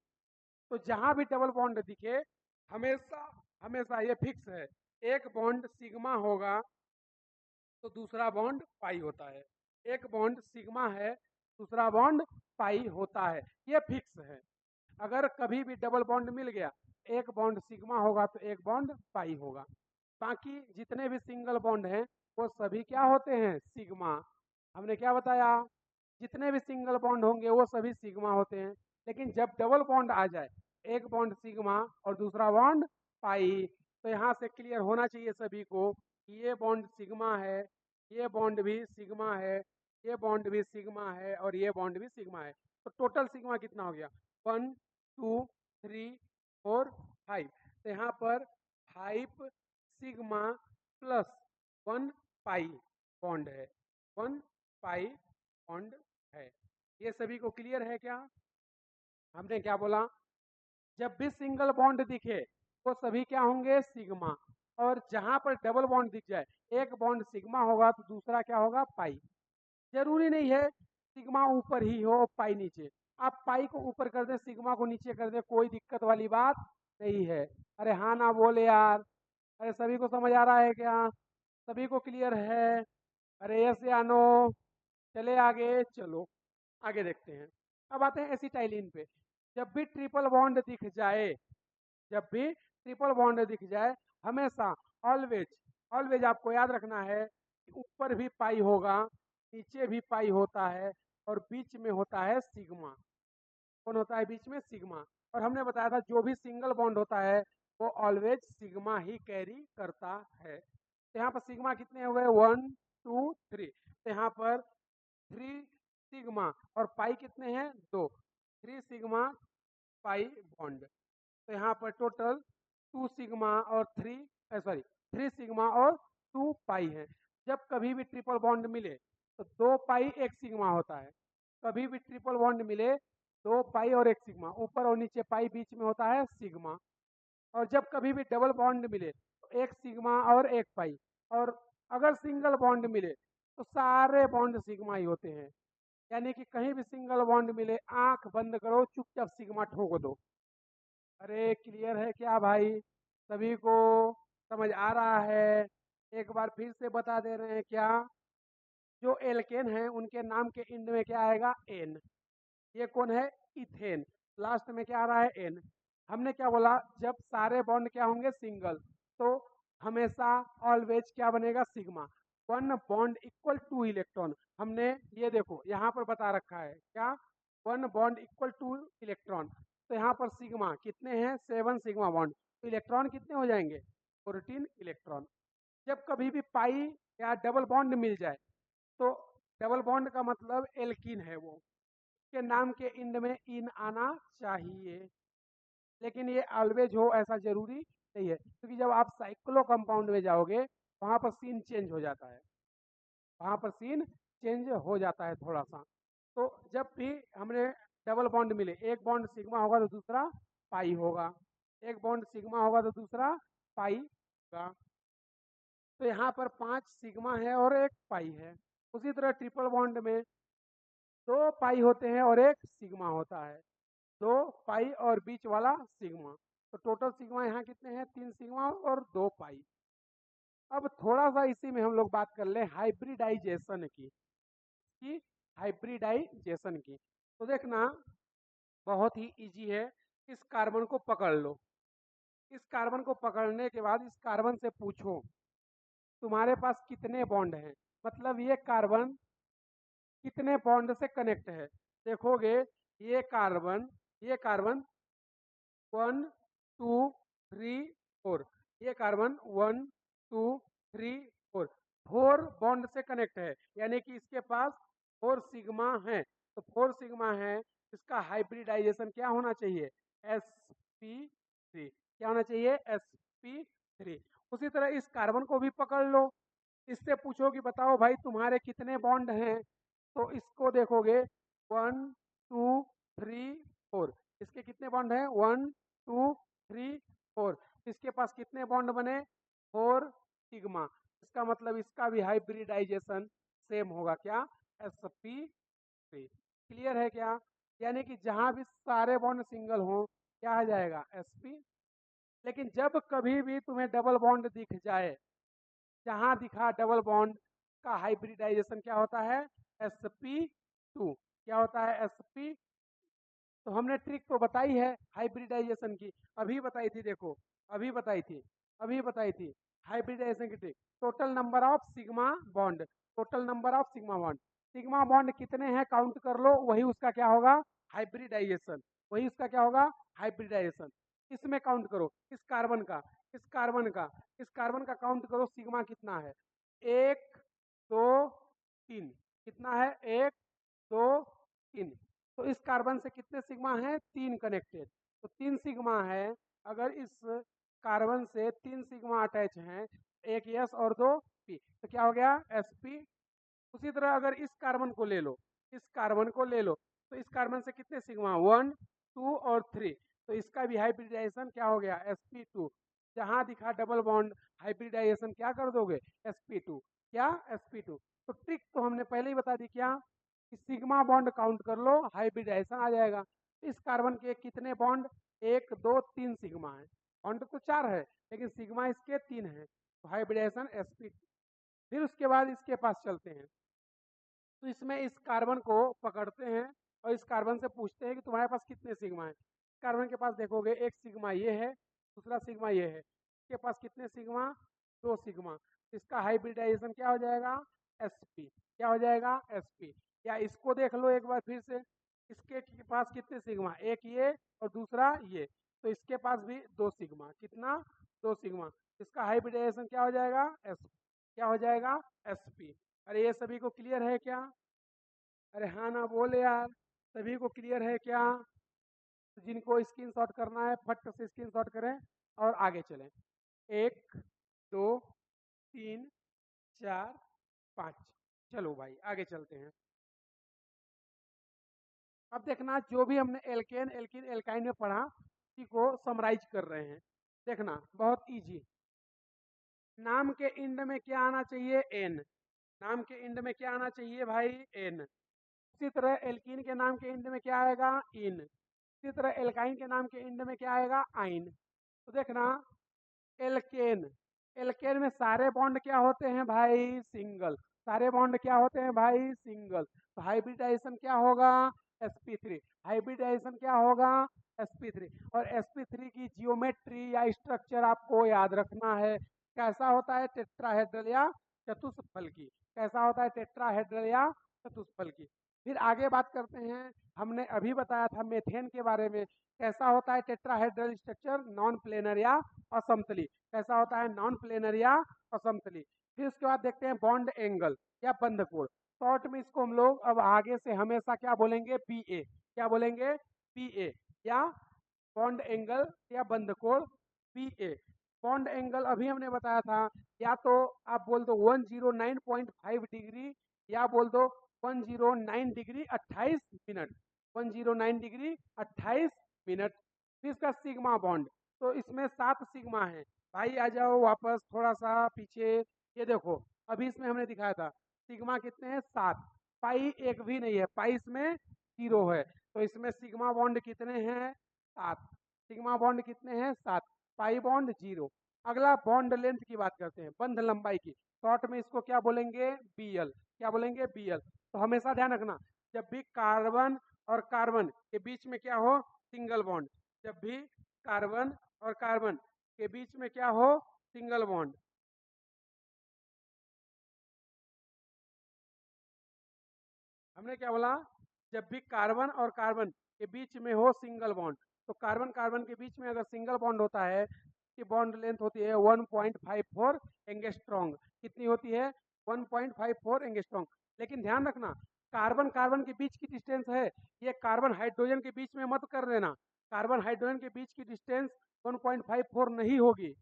A: तो जहां भी डबल बॉन्ड दिखे, हमेशा हमेशा ये फिक्स है, एक बॉन्ड सिग्मा होगा तो दूसरा बॉन्ड पाई होता है। एक बॉन्ड सिग्मा है, दूसरा बॉन्ड पाई होता है, ये फिक्स है। अगर कभी भी डबल बॉन्ड मिल गया, एक बॉन्ड सिग्मा होगा तो एक बॉन्ड पाई होगा। बाकी जितने भी सिंगल बॉन्ड हैं वो सभी क्या होते हैं, सिग्मा। हमने क्या बताया, जितने भी सिंगल बॉन्ड होंगे वो सभी सिग्मा होते हैं। लेकिन जब डबल बॉन्ड आ जाए, एक बॉन्ड सिग्मा और दूसरा बॉन्ड पाई, तो यहाँ से क्लियर होना चाहिए सभी को कि ये बॉन्ड सिग्मा है, ये बॉन्ड भी सिग्मा है, ये बॉन्ड भी सिग्मा है, और ये बॉन्ड भी सिग्मा है। तो टोटल सिग्मा कितना हो गया, 1 2 3 4 5। तो यहाँ पर 5 सिग्मा प्लस 1 पाई बॉन्ड है, 1 पाई बॉन्ड है। ये सभी को क्लियर है क्या, हमने क्या बोला, जब भी सिंगल बॉन्ड दिखे वो सभी क्या होंगे, सिग्मा। और जहां पर डबल बॉन्ड दिख जाए, एक बॉन्ड सिग्मा होगा तो दूसरा क्या होगा, पाई। जरूरी नहीं है सिग्मा ऊपर ही हो पाई नीचे, आप पाई को ऊपर कर दे, सिग्मा को नीचे कर दे, कोई दिक्कत वाली बात नहीं है। अरे हाँ ना बोले यार। अरे सभी को समझ आ रहा है क्या? सभी को क्लियर है? अरे यस या नो? चले आगे, चलो आगे देखते हैं। अब आते हैं एसिटाइलिन पे। जब भी ट्रिपल बॉन्ड दिख जाए, जब भी ट्रिपल बॉन्ड दिख जाए, हमेशा ऑलवेज, ऑलवेज आपको याद रखना है कि ऊपर भी पाई होगा, नीचे भी पाई होता है, और बीच में होता है सिग्मा। कौन होता है बीच में? सिग्मा। और हमने बताया था जो भी सिंगल बॉन्ड होता है वो ऑलवेज सिग्मा ही कैरी करता है। तो यहाँ पर सिग्मा कितने हुए? 1 2 3। तो यहाँ पर 3 सिग्मा और पाई कितने हैं? 2। 3 सिग्मा पाई बॉन्ड। तो यहाँ पर टोटल 2 सिग्मा और 3 सिग्मा और 2 पाई है। जब कभी भी ट्रिपल बॉन्ड मिले तो 2 पाई 1 सिग्मा होता है। कभी भी ट्रिपल बॉन्ड मिले 2 पाई और 1 सिग्मा, ऊपर और नीचे पाई, बीच में होता है सिग्मा। और जब कभी भी डबल बॉन्ड मिले तो 1 सिग्मा और 1 पाई। और अगर सिंगल बॉन्ड मिले तो सारे बॉन्ड सिग्मा ही होते हैं। यानी कि कहीं भी सिंगल बॉन्ड मिले, आंख बंद करो, चुपचाप सिग्मा ठोक दो। अरे क्लियर है क्या भाई? सभी को समझ आ रहा है? एक बार फिर से बता दे रहे हैं क्या? जो एल्केन है उनके नाम के इंड में क्या आएगा? एन। ये कौन है? इथेन। लास्ट में क्या आ रहा है? एन। हमने क्या बोला? जब सारे बॉन्ड क्या होंगे? सिंगल, तो हमेशा ऑलवेज क्या बनेगा? Sigma. One bond equal 2 electron. हमने ये देखो यहाँ पर बता रखा है क्या? One bond equal 2 electron. तो यहाँ पर सिग्मा कितने हैं? 7 सिग्मा बॉन्ड। तो इलेक्ट्रॉन कितने हो जाएंगे? 14 इलेक्ट्रॉन। जब कभी भी पाई या डबल बॉन्ड मिल जाए तो डबल बॉन्ड का मतलब एल्कीन है वो, के नाम के इंड में इन आना चाहिए। लेकिन ये ऑलवेज हो ऐसा जरूरी नहीं है, क्योंकि जब आप साइक्लो कंपाउंड में जाओगे वहां पर सीन चेंज हो जाता है, वहां पर सीन चेंज हो जाता है थोड़ा सा। तो जब भी हमने डबल बॉन्ड मिले, एक बॉन्ड सिग्मा होगा तो दूसरा पाई होगा, एक बॉन्ड सिग्मा होगा तो दूसरा पाई होगा। तो यहाँ पर 5 सिग्मा है और 1 पाई है। उसी तरह ट्रिपल बॉन्ड में 2 पाई होते हैं और 1 सिग्मा होता है। 2 पाई और बीच वाला सिग्मा। तो टोटल सिग्मा यहाँ कितने हैं? 3 सिग्मा और 2 पाई। अब थोड़ा सा इसी में हम लोग बात कर ले हाइब्रिडाइजेशन की हाइब्रिडाइजेशन की। तो देखना बहुत ही इजी है। इस कार्बन को पकड़ लो। इस कार्बन को पकड़ने के बाद इस कार्बन से पूछो तुम्हारे पास कितने बॉन्ड हैं, मतलब ये कार्बन कितने बॉन्ड से कनेक्ट है। देखोगे ये कार्बन 1 2 3 4, ये कार्बन 1 2 3 4, 4 बॉन्ड से कनेक्ट है। यानी कि इसके पास 4 सिग्मा है। तो 4 सिग्मा है, इसका हाइब्रिडाइजेशन क्या होना चाहिए? sp3। क्या होना चाहिए? sp3। उसी तरह इस कार्बन को भी पकड़ लो, इससे पूछो कि बताओ भाई तुम्हारे कितने बॉन्ड हैं। तो इसको देखोगे 1 2 3 4, इसके कितने बॉन्ड हैं? 1 2 3 4। इसके पास कितने बॉन्ड बने? 4 सिग्मा। इसका मतलब इसका भी हाइब्रिडाइजेशन सेम होगा क्या? sp3। क्लियर है क्या? यानी कि जहां भी सारे बॉन्ड सिंगल हो क्या आ जाएगा? sp। लेकिन जब कभी भी तुम्हें डबल बॉन्ड दिख जाए, जहां दिखा डबल बॉन्ड का हाइब्रिडाइजेशन क्या होता है? sp2। क्या होता है? sp। तो हमने ट्रिक तो बताई है हाइब्रिडाइजेशन की, अभी बताई थी, देखो अभी बताई थी हाइब्रिडाइजेशन की trick. Total number of sigma bond, total number of sigma bond, sigma bond कितने हैं काउंट कर लो, वही उसका क्या होगा? हाइब्रिडाइजेशन। वही उसका क्या होगा? हाइब्रिडाइजेशन। इसमें काउंट करो, इस कार्बन का, इस कार्बन का काउंट करो, सिग्मा कितना है? 1 2 3। कितना है? 1 2 3। तो इस कार्बन से कितने सिग्मा हैं? 3 कनेक्टेड। तो 3 सिग्मा है। अगर इस कार्बन से 3 सिग्मा अटैच हैं, एक एस और 2 पी, तो क्या हो गया? sp। उसी तरह अगर इस कार्बन को ले लो, तो इस कार्बन से कितने सिग्मा? 1 2 और 3। तो इसका भी हाइब्रिडाइजेशन क्या हो गया? sp2। जहां दिखा डबल बॉन्ड, हाइब्रिडाइजेशन क्या कर दोगे? sp2। क्या? sp2। तो ट्रिक तो हमने पहले ही बता दी क्या, कि सिग्मा बॉन्ड काउंट कर लो, हाइब्रिडाइजेशन आ जाएगा। इस कार्बन के कितने बॉन्ड? 1 2 3 सिग्मा है, बॉन्ड तो 4 है लेकिन सिग्मा इसके 3 है, तो हाइब्रिडाइजेशन sp2। फिर उसके बाद इसके पास चलते हैं, तो इसमें इस कार्बन को पकड़ते हैं और इस कार्बन से पूछते हैं कि तुम्हारे पास कितने सिग्मा हैं। कार्बन के पास देखोगे एक सिग्मा ये है, दूसरा सिग्मा ये है, इसके पास कितने सिग्मा, 2 सिग्मा। इसका हाइब्रिडाइजेशन क्या हो जाएगा, sp। क्या हो जाएगा, sp। या इसको देख लो एक बार फिर से, इसके पास कितने सिग्मा, एक ये और दूसरा ये, तो इसके पास भी 2 सिग्मा, कितना, 2 सिग्मा। इसका हाइब्रिडाइजेशन क्या हो जाएगा, sp। क्या हो जाएगा, sp। अरे ये सभी को क्लियर है क्या, अरे हाँ ना बोले यार, सभी को क्लियर है क्या। तो जिनको स्क्रीनशॉट करना है फट से स्क्रीनशॉट करें और आगे चलें। 1 2 3 4 5, चलो भाई आगे चलते हैं। अब देखना जो भी हमने एल्केन एल्किन एल्काइन में पढ़ा उसी को समराइज कर रहे हैं। देखना बहुत इजी, नाम के इंड में क्या आना चाहिए, एन। नाम के इंड में क्या आना चाहिए भाई, एन। इसी तरह एल्कीन के नाम के इंड में क्या आएगा, इन। इसी तरह एल्काइन के नाम के इंड में क्या आएगा, आइन। तो देखना एल्केन, एल्केन में सारे बॉन्ड क्या होते हैं भाई, सिंगल। सारे बॉन्ड क्या होते हैं भाई, सिंगल। तो हाइब्रिडाइजेशन क्या होगा, sp3। हाइब्रिडाइजेशन क्या होगा, sp3। और sp3 की जियोमेट्री या स्ट्रक्चर आपको याद रखना है। कैसा होता है, टेट्राहेड्रल या चतुष्फलकी। कैसा होता है, टेट्राहेड्रल या चतुष्फलकी। फिर आगे बात करते हैं, हमने अभी बताया था मेथेन के बारे में। कैसा होता है टेट्राहेड्रल स्ट्रक्चर, नॉन प्लेनर या असमतली। कैसा होता है, नॉन प्लेनर या असमतली। फिर उसके बाद देखते हैं बॉन्ड एंगल या बंध कोण। शॉर्ट में इसको हम लोग अब आगे से हमेशा क्या बोलेंगे, पी ए। क्या बोलेंगे, पी ए, या बॉन्ड एंगल या बंध कोण, पी ए। बॉन्ड एंगल अभी हमने बताया था, या तो आप बोल दो 109.5 डिग्री, या बोल दो 109 डिग्री 28 मिनट, 109 डिग्री 28 मिनट। फिर इसका सिग्मा बॉन्ड, तो इसमें 7 सिग्मा है। भाई आ जाओ वापस थोड़ा सा पीछे, ये देखो अभी इसमें हमने दिखाया था सिग्मा कितने हैं, 7। पाई एक भी नहीं है, पाई इसमें 0 है, तो इसमें सिग्मा बॉन्ड कितने हैं, 7। सिग्मा बॉन्ड कितने हैं, 7। Pi bond 0। अगला बॉन्ड लेंथ की बात करते हैं, बंध लंबाई की। शॉर्ट में इसको क्या बोलेंगे, बीएल। क्या बोलेंगे, बीएल। तो हमेशा ध्यान रखना, जब भी कार्बन और कार्बन के बीच में क्या हो, सिंगल बॉन्ड। जब भी कार्बन और कार्बन के बीच में क्या हो, सिंगल बॉन्ड। हमने क्या बोला, जब भी कार्बन और कार्बन के बीच में हो सिंगल बॉन्ड, तो कार्बन कार्बन के बीच में अगर सिंगल बॉन्ड होता है, की बॉन्ड लेंथ होती है 1.54 एंगस्ट्रॉन्ग। कितनी होती है, 1.54 एंगस्ट्रॉन्ग। लेकिन ध्यान रखना, कार्बन कार्बन के बीच की डिस्टेंस है, ये कार्बन हाइड्रोजन के बीच में मत कर देना। कार्बन हाइड्रोजन के बीच की डिस्टेंस 1.54 नहीं होगी,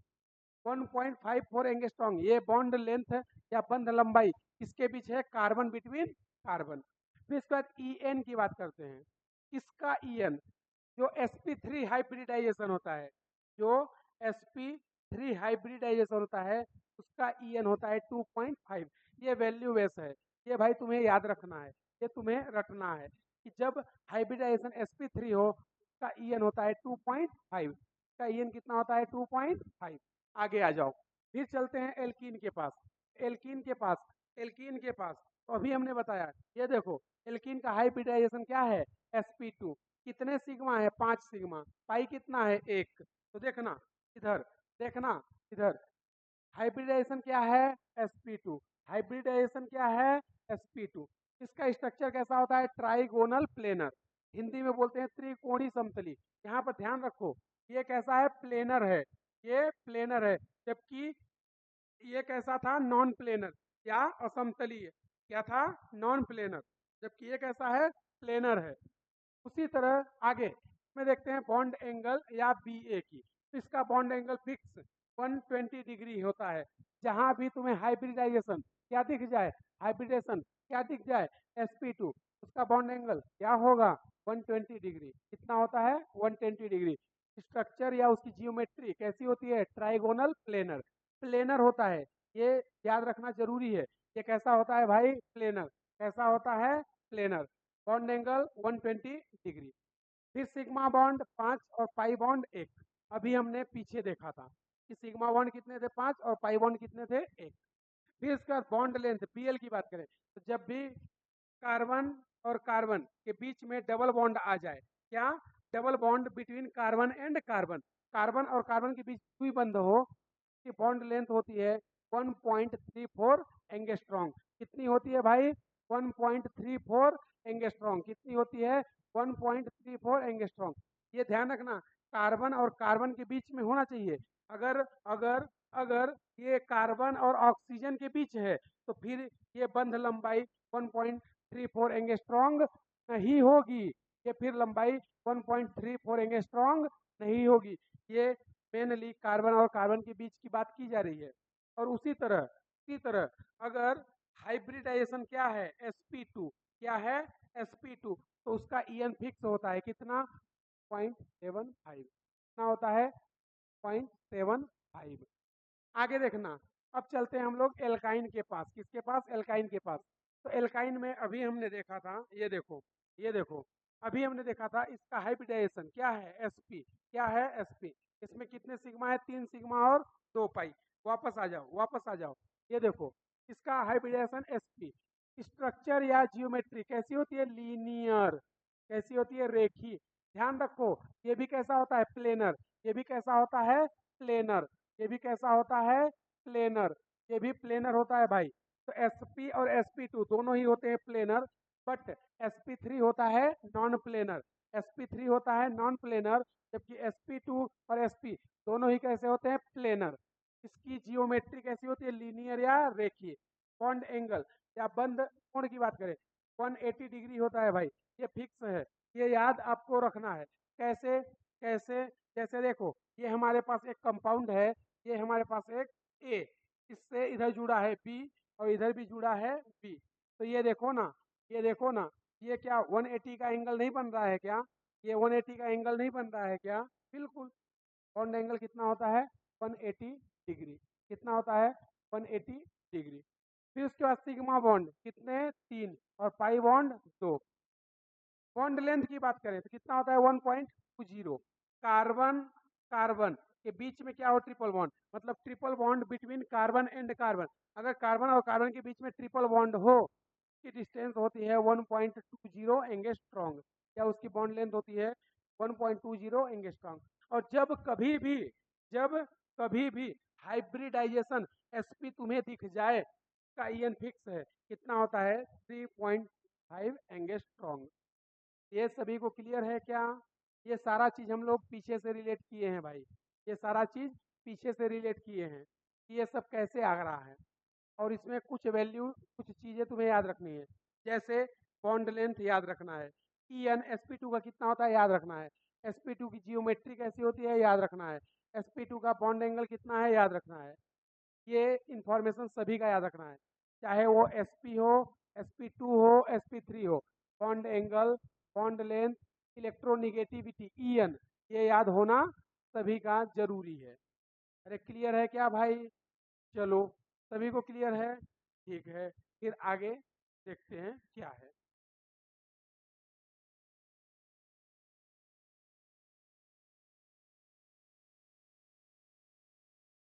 A: 1.54 एंगस्ट्रॉन्ग। ये बॉन्ड लेंथ या बंध लंबाई किसके बीच है, कार्बन बिटवीन कार्बन। फिर इसके बाद ई की बात करते हैं। इसका ई जो sp3 हाइब्रिडाइजेशन होता है, जो sp3 हाइब्रिडाइजेशन होता है, उसका ई होता है 2.5। ये वैल्यू बेस है, ये भाई तुम्हें याद रखना है, ये तुम्हें रटना है कि जब हाइब्रिडाइजेशन sp3 हो, उसका ई होता है 2.5। का ई कितना होता है, 2.5। आगे आ जाओ, फिर चलते हैं एल्कीन के पास। एल्कीन के पास, एल्कीन के पास तो अभी हमने बताया, ये देखो एल्कीन का हाइब्रिडाइजेशन क्या है, sp2। कितने सिग्मा है, 5 सिग्मा। पाई कितना है, 1। तो देखना इधर, देखना इधर, हाइब्रिडाइजेशन क्या है, sp2। हाइब्रिडाइजेशन क्या है, sp2। इसका स्ट्रक्चर कैसा होता है, ट्राइगोनल प्लेनर। हिंदी में बोलते हैं त्रिकोणीय समतली। यहाँ पर ध्यान रखो, ये कैसा है, प्लेनर है, ये प्लेनर है। जबकि ये कैसा था, नॉन प्लेनर या असमतलीय। क्या था, नॉन प्लेनर। जबकि ये कैसा है, प्लेनर है। उसी तरह आगे में देखते हैं बॉन्ड एंगल या बी ए की। तो इसका बॉन्ड एंगल फिक्स 120 डिग्री होता है। जहां भी तुम्हें हाइब्रिडाइजेशन क्या दिख जाए, हाइब्रिडेशन क्या दिख जाए, sp2, उसका बॉन्ड एंगल क्या होगा, 120 डिग्री। कितना होता है, 120 डिग्री। स्ट्रक्चर या उसकी जियोमेट्री कैसी होती है, ट्राइगोनल प्लेनर। प्लेनर होता है, ये याद रखना जरूरी है। ये कैसा होता है भाई, प्लेनर। कैसा होता है, प्लेनर। Bond angle 120 degree. फिर सिग्मा बॉन्ड 5 और पाई बॉन्ड 1। अभी हमने पीछे देखा था कि सिग्मा बॉन्ड कितने थे 5 और पाई बॉन्ड कितने थे 1। फिर इसका बॉन्ड लेंथ Bl की बात करें तो जब भी कार्बन और कार्बन के बीच में डबल बॉन्ड आ जाए, क्या double bond between carbon and carbon, carbon और कार्बन के बीच सुई बंद हो, कि बॉन्ड लेंथ होती है 1.34 एंगस्ट्रॉन्ग। कितनी होती है भाई? 1.34 एंगस्ट्रॉन्ग। कितनी होती है? 1.34 एंगस्ट्रॉन्ग। ये ध्यान रखना, कार्बन और कार्बन के बीच में होना चाहिए। अगर अगर अगर ये कार्बन और ऑक्सीजन के बीच है तो फिर ये बंध लंबाई 1.34 एंगस्ट्रॉन्ग नहीं होगी। ये फिर लंबाई 1.34 एंगस्ट्रॉन्ग नहीं होगी। ये मेनली कार्बन और कार्बन के बीच की बात की जा रही है। और उसी तरह अगर हाइब्रिडाइजेशन क्या है? sp2। क्या है? sp2। तो उसका En फिक्स होता है कितना? 0.75। कितना होता है? 0.75। आगे देखना, अब चलते हैं हम लोग एल्काइन के पास। किसके पास? एल्काइन के पास। तो एल्काइन में अभी हमने देखा था, ये देखो अभी हमने देखा था इसका हाइब्रिडाइजेशन क्या है? sp। क्या है? sp। इसमें कितने सिग्मा है? 3 सिग्मा और 2 पाई। वापस आ जाओ। ये देखो इसका हाइब्रिडाइजेशन sp। स्ट्रक्चर या जियोमेट्री कैसी होती है? लीनियर। कैसी होती है? रेखीय। ध्यान रखो, ये भी कैसा होता है? प्लेनर। ये भी कैसा होता है? प्लेनर। ये भी कैसा होता है? प्लेनर। ये भी प्लेनर होता है भाई। तो sp और sp2 दोनों ही होते हैं प्लेनर, बट sp3 होता है नॉन प्लेनर। sp3 होता है नॉन प्लेनर, जबकि sp2 और sp दोनों ही कैसे होते हैं? प्लेनर। इसकी जियोमेट्री कैसी होती है? लीनियर या रेखीय। बॉन्ड एंगल या बंद कोण की बात करें 180 डिग्री होता है भाई। ये फिक्स है, ये याद आपको रखना है। कैसे? कैसे? जैसे देखो, ये हमारे पास एक कंपाउंड है, ये हमारे पास एक ए, इससे इधर जुड़ा है बी और इधर भी जुड़ा है बी। तो ये देखो ना, ये क्या 180 का एंगल नहीं बन रहा है क्या? ये 180 का एंगल नहीं बन रहा है क्या? बिल्कुल। बॉन्ड एंगल कितना होता है? 180 डिग्री। कितना होता है? 180 डिग्री। फिर उसके बाद सिग्मा बॉन्ड कितने? 3 और पाई बॉन्ड 2। बॉन्ड लेंथ की बात करें तो कितना होता है? 1.20। कार्बन कार्बन के बीच में क्या हो? ट्रिपल बॉन्ड, मतलब triple bond between carbon and carbon. अगर कार्बन और कार्बन के बीच में ट्रिपल बॉन्ड हो, की डिस्टेंस होती है 1.20 एंगस्ट्रॉन्ग, या उसकी बॉन्ड लेंथ होती है 1.20 एंगस्ट्रॉन्ग। और जब कभी भी हाइब्रिडाइजेशन sp तुम्हें दिख जाए, का En फिक्स है। कितना होता है? 3.5 एंगस्ट्रॉन्ग। ये सभी को क्लियर है क्या? ये सारा चीज हम लोग पीछे से रिलेट किए हैं भाई। ये सारा चीज पीछे से रिलेट किए हैं कि ये सब कैसे आ रहा है। और इसमें कुछ वैल्यू, कुछ चीजें तुम्हें याद रखनी है। जैसे बॉन्ड लेंथ याद रखना है, En sp2 का कितना होता है याद रखना है, sp2 की जियोमेट्री कैसी होती है याद रखना है, sp2 का बॉन्ड एंगल कितना है याद रखना है। ये इंफॉर्मेशन सभी का याद रखना है, चाहे वो sp हो, sp2 हो, sp3 हो। Bond angle, bond length, electronegativity En, ये याद होना सभी का जरूरी है। अरे क्लियर है क्या भाई? चलो, सभी को क्लियर है? ठीक है, फिर आगे देखते हैं क्या है।